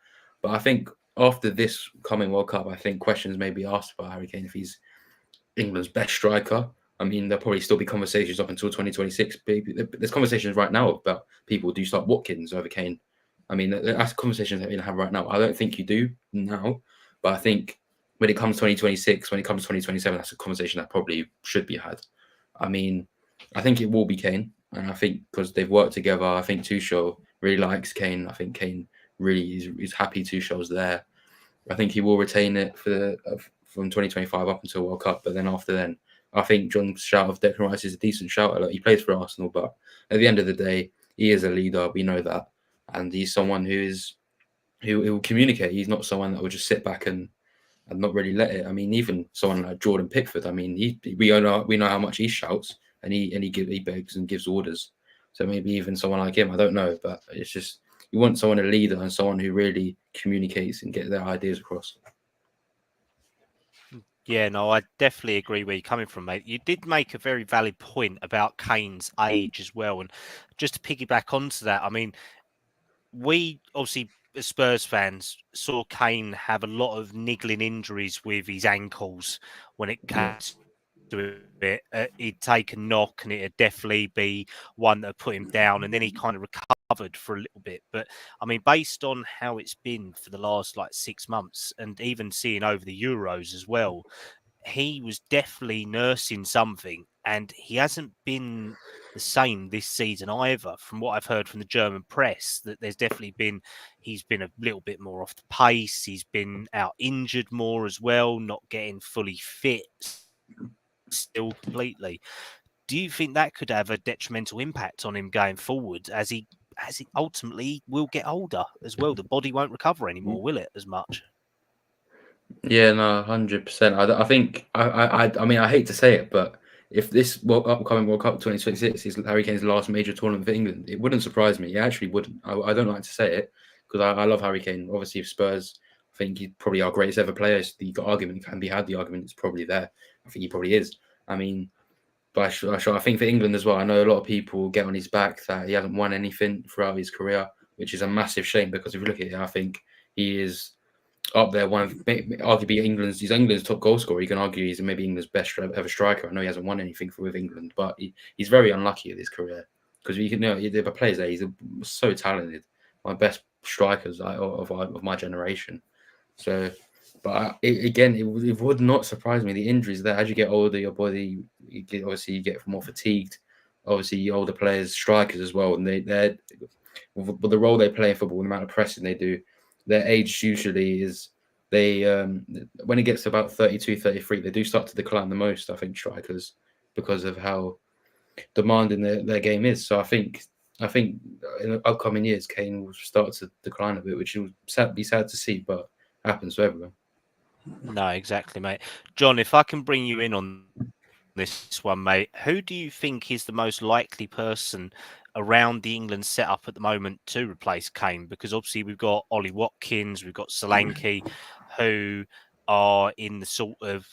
But I think after this coming World Cup, I think questions may be asked about Harry Kane if he's England's best striker. I mean, there'll probably still be conversations up until 2026. There's conversations right now about people, do you start Watkins over Kane? I mean, that's conversations that we have right now. I don't think you do now, but I think when it comes 2026, when it comes 2027, that's a conversation that probably should be had. I mean, I think it will be Kane, and I think because they've worked together, I think Tuchel really likes Kane. I think Kane really is happy Tuchel's there. I think he will retain it from 2025 up until World Cup, but then after then, I think John's shout of Declan Rice is a decent shout. Like, he plays for Arsenal, but at the end of the day, he is a leader. We know that, and he's someone who will communicate. He's not someone that will just sit back and not really let it. I mean, even someone like Jordan Pickford. I mean, we know how much he shouts, and he begs and gives orders. So maybe even someone like him, I don't know, but it's just you want someone, a leader, and someone who really communicates and get their ideas across. Yeah, no, I definitely agree where you're coming from, mate. You did make a very valid point about Kane's age as well. And just to piggyback onto that, I mean, we obviously, as Spurs fans, saw Kane have a lot of niggling injuries with his ankles when it came to it. He'd take a knock and it'd definitely be one that put him down. And then he kind of recovered for a little bit. But I mean, based on how it's been for the last 6 months, and even seeing over the Euros as well, he was definitely nursing something, and he hasn't been the same this season either. From what I've heard from the German press, that there's definitely he's been a little bit more off the pace. He's been out injured more as well, not getting fully fit still completely. Do you think that could have a detrimental impact on him going forward as he ultimately will get older as well? The body won't recover anymore, will it, as much? Yeah, no, 100%. I think I mean, I hate to say it, but if this upcoming World Cup 2026 is Harry Kane's last major tournament for England, it wouldn't surprise me. It actually wouldn't. I don't like to say it because I love Harry Kane. Obviously, if Spurs, I think he's probably our greatest ever player. The argument can be had. The argument is probably there. I think he probably is. I mean, but I think for England as well, I know a lot of people get on his back that he hasn't won anything throughout his career, which is a massive shame because if you look at it, I think he is up there, arguably England's top goal scorer. You can argue he's maybe England's best ever striker. I know he hasn't won anything with England, but he's very unlucky at his career because you know there are players there. He's so talented, one of the best strikers of my generation. So, but it would not surprise me. The injuries there, as you get older, your body you get more fatigued. obviously older players, strikers as well, and they're with the role they play in football, the amount of pressing they do, their age usually is they when it gets to about 32, 33, they do start to decline the most, I think, strikers, because of how demanding their game is. So I think in the upcoming years, Kane will start to decline a bit, which will be sad to see, but happens to everyone. No, exactly, mate. John, if I can bring you in on this one, mate, who do you think is the most likely person around the England setup at the moment to replace Kane? Because obviously we've got Ollie Watkins, we've got Solanke, who are in the sort of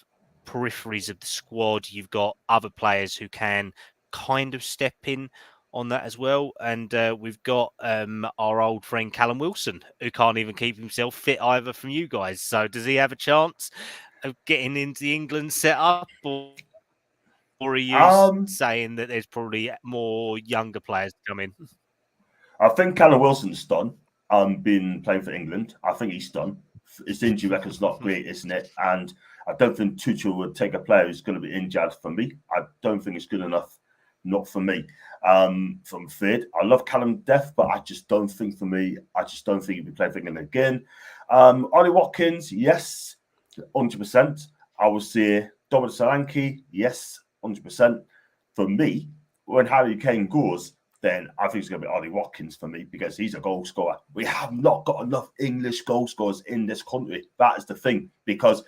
peripheries of the squad. You've got other players who can kind of step in on that as well. And we've got our old friend Kallum Wilson, who can't even keep himself fit either from you guys. So does he have a chance of getting into the England setup, or are you saying that there's probably more younger players coming? I think Callum Wilson's done. Been playing for England. I think he's done. His injury record's not great, isn't it? And I don't think Tuchel would take a player who's going to be injured for me. I don't think it's good enough. Not for me. From third, I love Callum Death, but I just don't think for me. I just don't think he'll be playing for England again. Ollie Watkins, yes, 100%. I would say Dominic Solanke, yes, 100%. For me, when Harry Kane goes, then I think it's going to be Ollie Watkins for me, because he's a goal scorer. We have not got enough English goal scorers in this country. That is the thing, because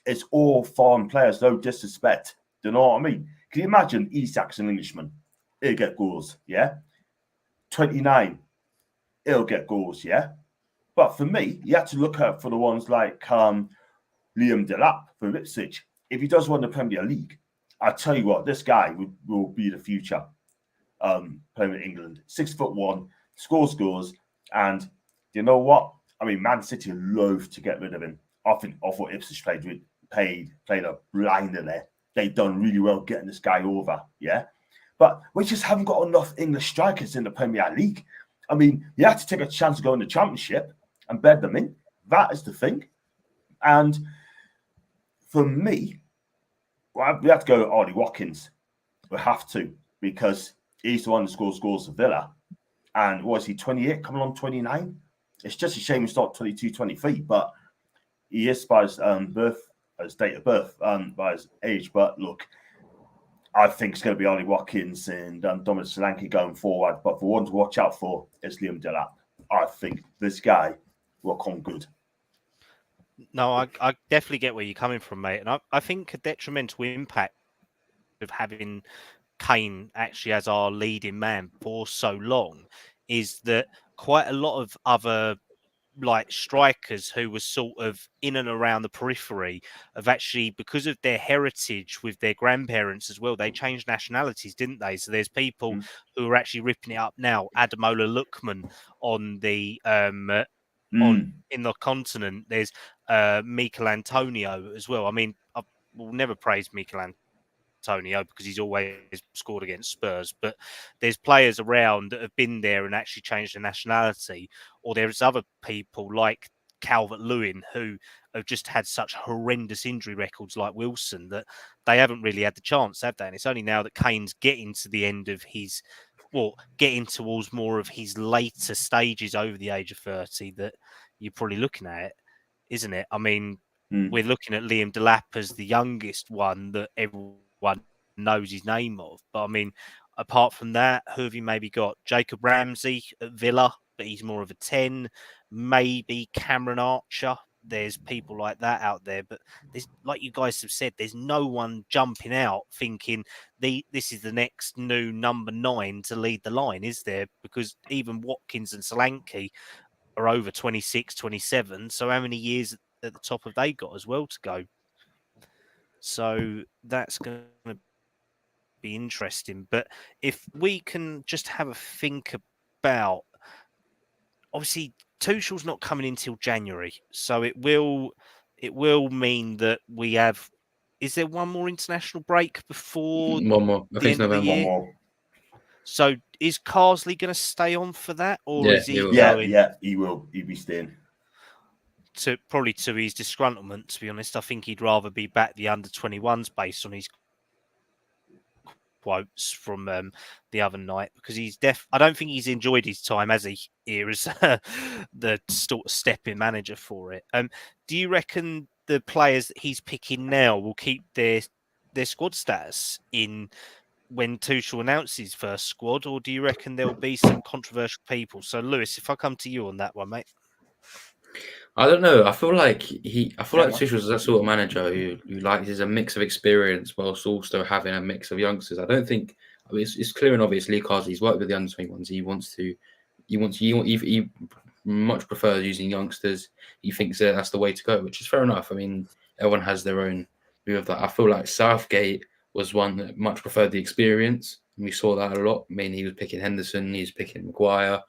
it's all foreign players, no disrespect. Do you know what I mean? Can you imagine Isak's an Englishman? He'll get goals, yeah? 29, he'll get goals, yeah? But for me, you have to look out for the ones like Liam Delap for Ipswich. If he does win the Premier League, I tell you what, this guy will be the future. Playing with England, 6'1", scores goals, and you know what? I mean, Man City loathe to get rid of him. I thought Ipswich played a blinder there. They've done really well getting this guy over, yeah. But we just haven't got enough English strikers in the Premier League. I mean, you have to take a chance to go in the Championship and bed them in. That is the thing. And for me, well, we have to go Ollie Watkins. We have to, because he's the one that scores goals for Villa. And what is he, 28, coming on 29? It's just a shame he's not 22, 23, but he is by his date of birth, by his age. But look, I think it's going to be Ollie Watkins and Dominic Solanke going forward. But for one to watch out for is Liam Delap. I think this guy will come good. No, I definitely get where you're coming from, mate. And I think a detrimental impact of having Kane actually as our leading man for so long is that quite a lot of other like strikers who were sort of in and around the periphery have actually, because of their heritage with their grandparents as well, they changed nationalities, didn't they? So there's people who are actually ripping it up now. Ademola Lookman on the in the continent. There's Mikel Antonio as well. I mean, I will never praise Mikel Antonio because he's always scored against Spurs, but there's players around that have been there and actually changed their nationality. Or there's other people like Calvert-Lewin who have just had such horrendous injury records like Wilson that they haven't really had the chance, have they? And it's only now that Kane's getting to the end of his, getting towards more of his later stages over the age of 30 that you're probably looking at it, isn't it? I mean, we're looking at Liam Delap as the youngest one that everyone knows his name of. But I mean, apart from that, who have you maybe got? Jacob Ramsey at Villa, but he's more of a 10. Maybe Cameron Archer. There's people like that out there. But there's, like you guys have said, there's no one jumping out thinking this is the next new number 9 to lead the line, is there? Because even Watkins and Solanke are over 26, 27. So how many years at the top have they got as well to go? So that's going to be interesting. But if we can just have a think about, obviously Tuchel's not coming until January, so it will mean that we have. Is there one more international break before one more? I think it's end of the November. year? One more. So is Carsley going to stay on for that, or Yeah, is he he will. going? Yeah, he will. He'll be staying. Probably to his disgruntlement, to be honest. I think he'd rather be back the under-21s based on his quotes from the other night, because I don't think he's enjoyed his time, has he, here as the sort of stepping manager for it. Do you reckon the players that he's picking now will keep their squad status in when Tuchel announces his first squad, or do you reckon there'll be some controversial people? So, Lewis, if I come to you on that one, mate. I don't know. I feel like Tuchel's that sort of manager who likes is a mix of experience whilst also having a mix of youngsters. I don't think it's clear and obvious. Lee Carsley, he's worked with the under 21s. He much prefers using youngsters. He thinks that that's the way to go, which is fair enough. I mean, everyone has their own view of that. I feel like Southgate was one that much preferred the experience, and we saw that a lot. I mean, he was picking Henderson, he was picking Maguire,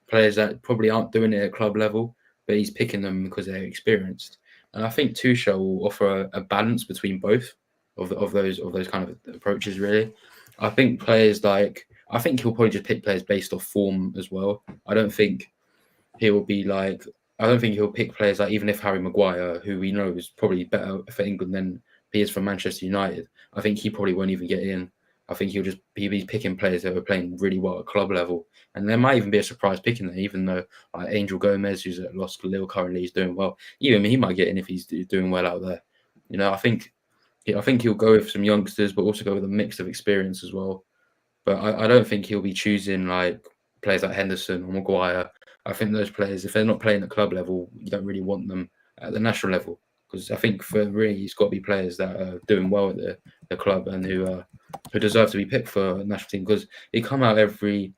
players that probably aren't doing it at club level, but he's picking them because they're experienced. And I think Tuchel will offer a balance between both of those kind of approaches. Really, I think he'll probably just pick players based off form as well. I don't think he'll pick players like, even if Harry Maguire, who we know is probably better for England than he is for Manchester United, I think he probably won't even get in. I think he'll just be picking players that are playing really well at club level. And there might even be a surprise picking there, even though like Angel Gomez, who's at Los Lille currently, is doing well. Even he might get in if he's doing well out there. You know, I think he'll go with some youngsters, but also go with a mix of experience as well. But I don't think he'll be choosing like players like Henderson or Maguire. I think those players, if they're not playing at club level, you don't really want them at the national level. Because I think for really, he's got to be players that are doing well at the club and who deserve to be picked for the national team. Because they come out every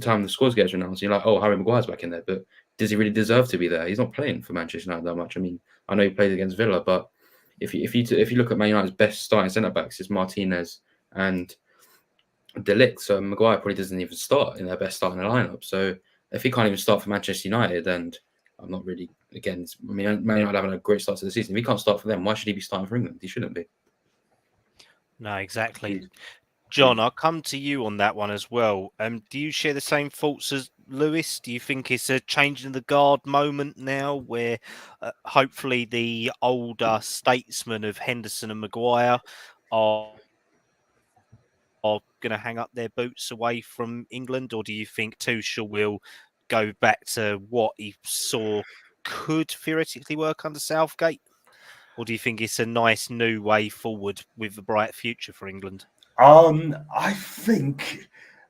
time the scores gets announced, you're like, oh, Harry Maguire's back in there, but does he really deserve to be there? He's not playing for Manchester United that much. I mean, I know he played against Villa, but if you look at Man United's best starting centre backs, it's Martinez and De Ligt. So Maguire probably doesn't even start in their best starting lineup. So if he can't even start for Manchester United, and I'm not really, again, I mean, Man United having a great start to the season. If he can't start for them, why should he be starting for England? He shouldn't be. No, exactly. John, I'll come to you on that one as well. Do you share the same thoughts as Lewis? Do you think it's a change in the guard moment now where hopefully the older statesmen of Henderson and Maguire are going to hang up their boots away from England? Or do you think Tuchel will go back to what he saw could theoretically work under Southgate? Or do you think it's a nice new way forward with a bright future for England? I think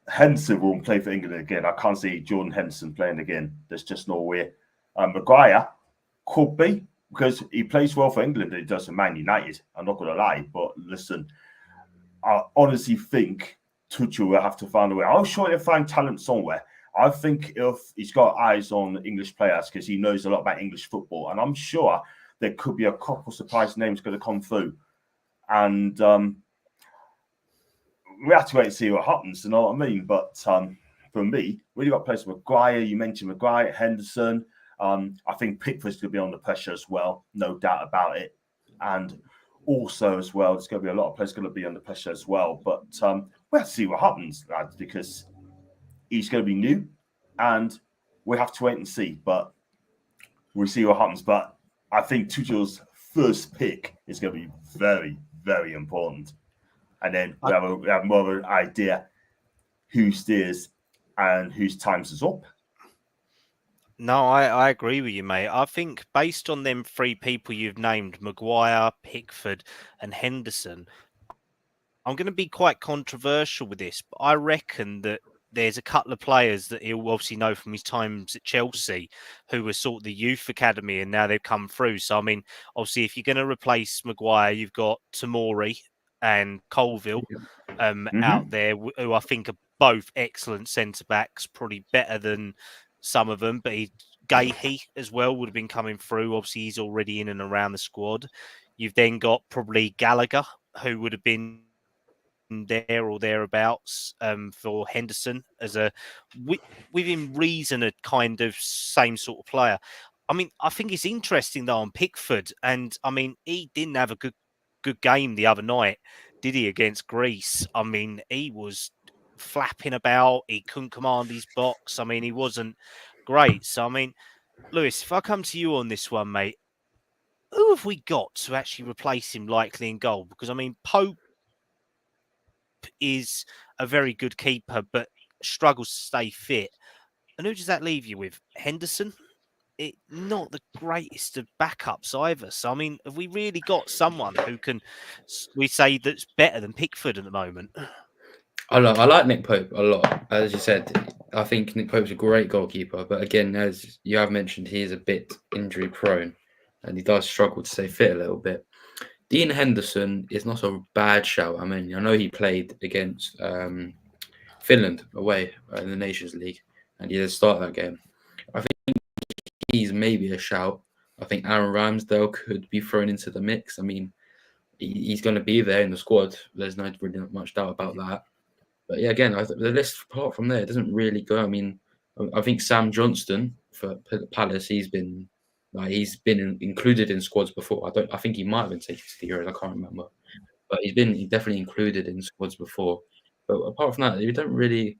Henderson won't play for England again. I can't see Jordan Henderson playing again. There's just no way. Maguire could be, because he plays well for England and he does for Man United. I'm not going to lie, but listen, I honestly think Tuchel will have to find a way. I'm sure he'll find talent somewhere. I think if he's got eyes on English players, because he knows a lot about English football, and I'm sure there could be a couple surprise names going to come through. And we have to wait and see what happens, you know what I mean? But for me, when you've got players like Maguire, you mentioned Maguire, Henderson, I think Pickford's going to be under pressure as well, no doubt about it. And also as well, there's going to be a lot of players going to be under pressure as well. But we have to see what happens, lads, because he's going to be new and we have to wait and see. But we'll see what happens. But I think Tuchel's first pick is going to be very, very important. And then we have more of an idea who steers and whose times is up. No, I agree with you, mate. I think based on them three people you've named, Maguire, Pickford and Henderson, I'm going to be quite controversial with this, but I reckon that there's a couple of players that he'll obviously know from his times at Chelsea who were sort of the youth academy and now they've come through. So, I mean, obviously, if you're going to replace Maguire, you've got Tomori and Colville out there, who I think are both excellent centre-backs, probably better than some of them. But Gahey as well would have been coming through. Obviously, he's already in and around the squad. You've then got probably Gallagher, who would have been there or thereabouts for Henderson as a within reason a kind of same sort of player. I mean, I think it's interesting though on Pickford, and I mean he didn't have a good game the other night, did he, against Greece? I mean, he was flapping about, he couldn't command his box. I mean, he wasn't great. So I mean, Lewis, if I come to you on this one, mate, who have we got to actually replace him likely in goal? Because I mean, Pope is a very good keeper, but struggles to stay fit. And who does that leave you with? Henderson? Not the greatest of backups either. So, I mean, have we really got someone who can, we say, that's better than Pickford at the moment? I like Nick Pope a lot. As you said, I think Nick Pope's a great goalkeeper. But again, as you have mentioned, he is a bit injury prone and he does struggle to stay fit a little bit. Dean Henderson is not a bad shout. I mean, I know he played against Finland away in the Nations League and he did start that game. I think he's maybe a shout. I think Aaron Ramsdale could be thrown into the mix. I mean, he's going to be there in the squad. There's not really much doubt about that. But yeah, again, the list apart from there doesn't really go. I mean, I think Sam Johnston for Palace, he's been included in squads before. I think he might have been taken to the Euros. I can't remember, but he's definitely included in squads before. But apart from that, it doesn't really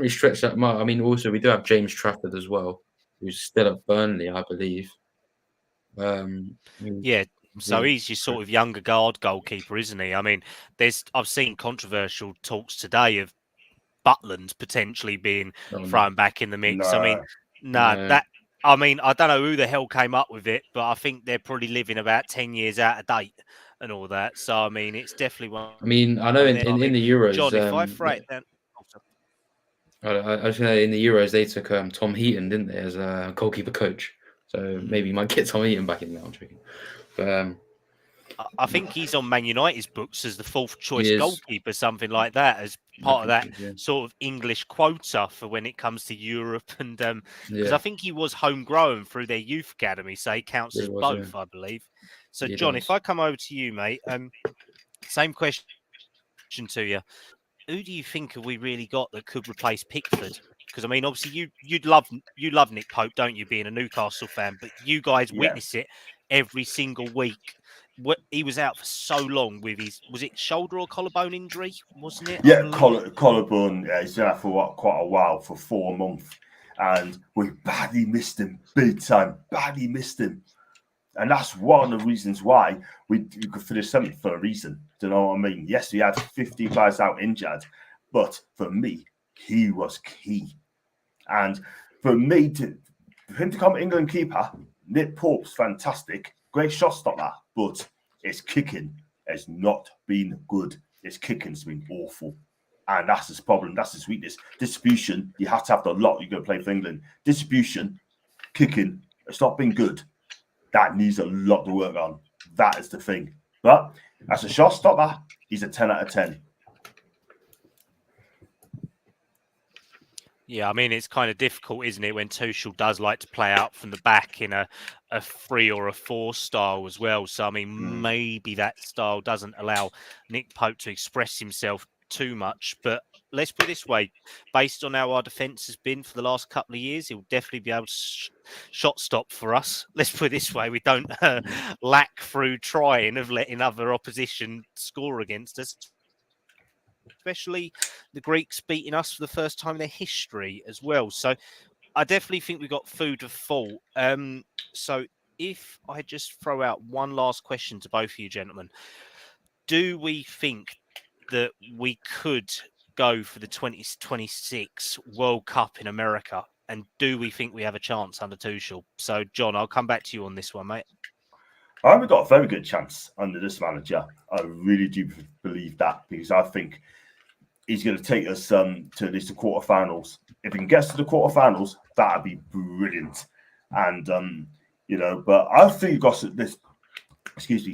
stretch that much. I mean, also we do have James Trafford as well, who's still at Burnley, I believe. Yeah. So he's your sort of younger guard goalkeeper, isn't he? I mean, I've seen controversial talks today of Butland potentially being thrown back in the mix. No. I mean, I don't know who the hell came up with it, but I think they're probably living about 10 years out of date and all that. So, I mean, it's definitely one. I mean, I know in the Euros, John, if I throw it down. I was going to say in the Euros, they took Tom Heaton, didn't they, as a goalkeeper coach. So maybe you might get Tom Heaton back in there. I'm joking. But, I think he's on Man United's books as the fourth choice goalkeeper, something like that, as part of that sort of English quota for when it comes to Europe. And because I think he was homegrown through their youth academy, so he counts as both, I believe. So, John, if I come over to you, mate, same question to you. Who do you think have we really got that could replace Pickford? Because I mean, obviously, you love Nick Pope, don't you? Being a Newcastle fan, but you guys witness it every single week. He was out for so long with was it shoulder or collarbone injury, wasn't it? Yeah, collarbone. Yeah, he's been out for quite a while, for 4 months, and we badly missed him, big time. Badly missed him, and that's one of the reasons why we could finish 7th for a reason. Do you know what I mean? Yes, we had 50 guys out injured, but for me, he was key. And for me, for him to become England keeper, Nick Pope's fantastic, great shot stopper, but his kicking has not been good. His kicking's been awful. And that's his problem. That's his weakness. Distribution, you have to have the lot. You're going to play for England. Distribution, kicking, it's not been good. That needs a lot to work on. That is the thing. But as a shot stopper, he's a 10 out of 10. Yeah, I mean, it's kind of difficult, isn't it, when Tuchel does like to play out from the back in a 3 or a 4 style as well. So, I mean, maybe that style doesn't allow Nick Pope to express himself too much. But let's put it this way, based on how our defence has been for the last couple of years, he'll definitely be able to shot stop for us. Let's put it this way, we don't lack through trying of letting other opposition score against us. Especially the Greeks beating us for the first time in their history as well. So I definitely think we've got food for thought. So if I just throw out one last question to both of you gentlemen, do we think that we could go for the 2026 World Cup in America? And do we think we have a chance under Tuchel? So, John, I'll come back to you on this one, mate. I think we've got a very good chance under this manager. I really do believe that, because I think he's going to take us to at least the quarterfinals. If he can get to the quarterfinals, that'd be brilliant. And but I think you've got this,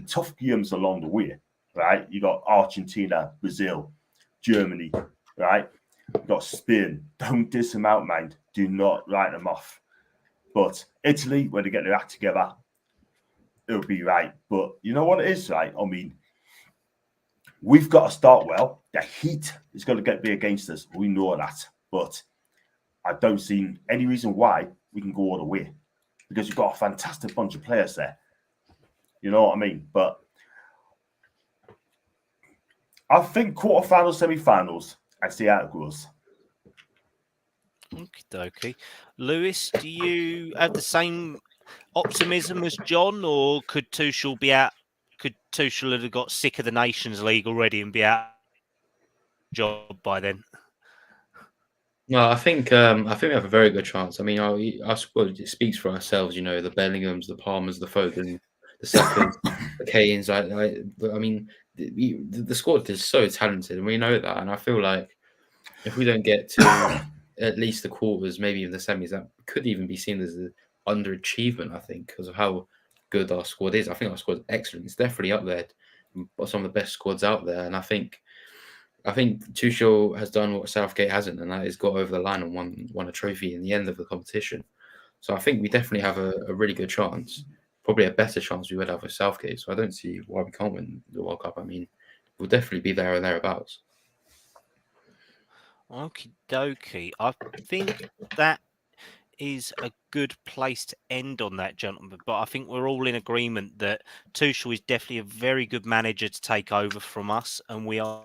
tough games along the way, right? You got Argentina, Brazil, Germany, right? You got Spain. Don't diss them out, man. Do not write them off. But Italy, when they get their act together, it'll be right. But you know what it is, right? I mean, we've got to start well. The heat is going to be against us. We know that. But I don't see any reason why we can go all the way, because we've got a fantastic bunch of players there. You know what I mean? But I think quarterfinals, semi-finals, and see how it goes. Okay. Lewis, do you have the same optimism as John, or could Tuchel be out? Could Tuchel have got sick of the Nations League already and be out job by then. No, I think we have a very good chance. I mean, our squad, it speaks for ourselves. You know, the Bellinghams, the Palmers, the Foden, the Sakas, the Kanes. I mean, the squad is so talented, and we know that. And I feel like if we don't get to at least the quarters, maybe even the semis, that could even be seen as an underachievement. I think because of how good our squad is. I think our squad is excellent. It's definitely up there, some of the best squads out there. And I think Tuchel has done what Southgate hasn't, and that is got over the line and won a trophy in the end of the competition. So I think we definitely have a really good chance, probably a better chance we would have with Southgate. So I don't see why we can't win the World Cup. I mean, we'll definitely be there or thereabouts. Okie dokie. I think that is a good place to end on that, gentlemen. But I think we're all in agreement that Tuchel is definitely a very good manager to take over from us, and we are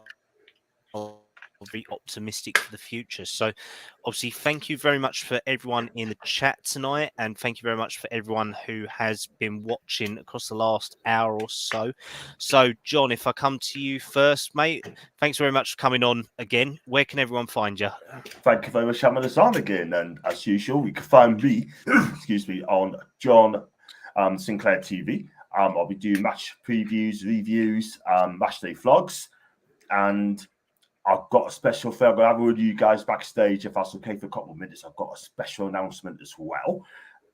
very optimistic for the future. So obviously thank you very much for everyone in the chat tonight, and thank you very much for everyone who has been watching across the last hour or so. So John, if I come to you first, mate, thanks very much for coming on again. Where can everyone find you? Thank you very much for having us on again, and as usual you can find me excuse me, on John Sinclair TV. I'll be doing match previews, reviews, match day vlogs, and I've got a special thing. I'm going to have with you guys backstage, if that's okay, for a couple of minutes. I've got a special announcement as well.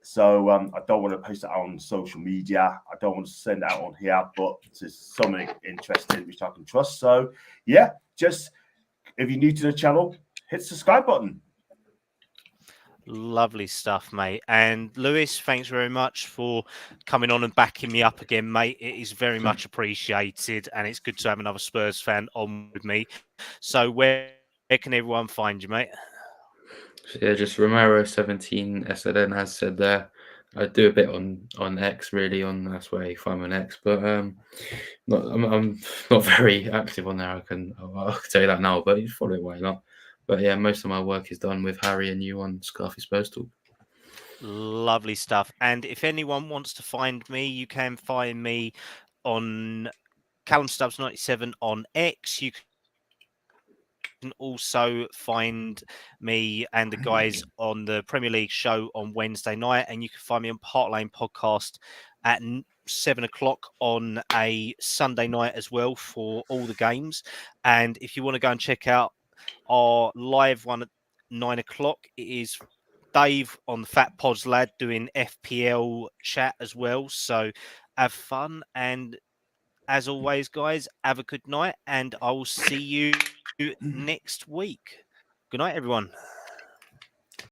So I don't want to post it on social media. I don't want to send it out on here, but there's something interesting which I can trust. So yeah, just if you're new to the channel, hit the subscribe button. Lovely stuff, mate. And Lewis, thanks very much for coming on and backing me up again, mate. It is very much appreciated, and it's good to have another Spurs fan on with me. So where can everyone find you, mate? So yeah, just Romero17 SLN has said there. I do a bit on X, really. That's where you find me on X, but I'm not very active on there. I'll tell you that now, but you follow it, why not? But yeah, most of my work is done with Harry and you on Scarfy Spurs Talk. Lovely stuff. And if anyone wants to find me, you can find me on Kallum Stubbs 97 on X. You can also find me and the guys on the Premier League show on Wednesday night, and you can find me on Park Lane Podcast at 7 o'clock on a Sunday night as well for all the games. And if you want to go and check out our live one at 9 o'clock, it is Dave on the Fat Pods Lad doing FPL chat as well. So have fun, and as always, guys, have a good night, and I will see you next week. Good night, everyone.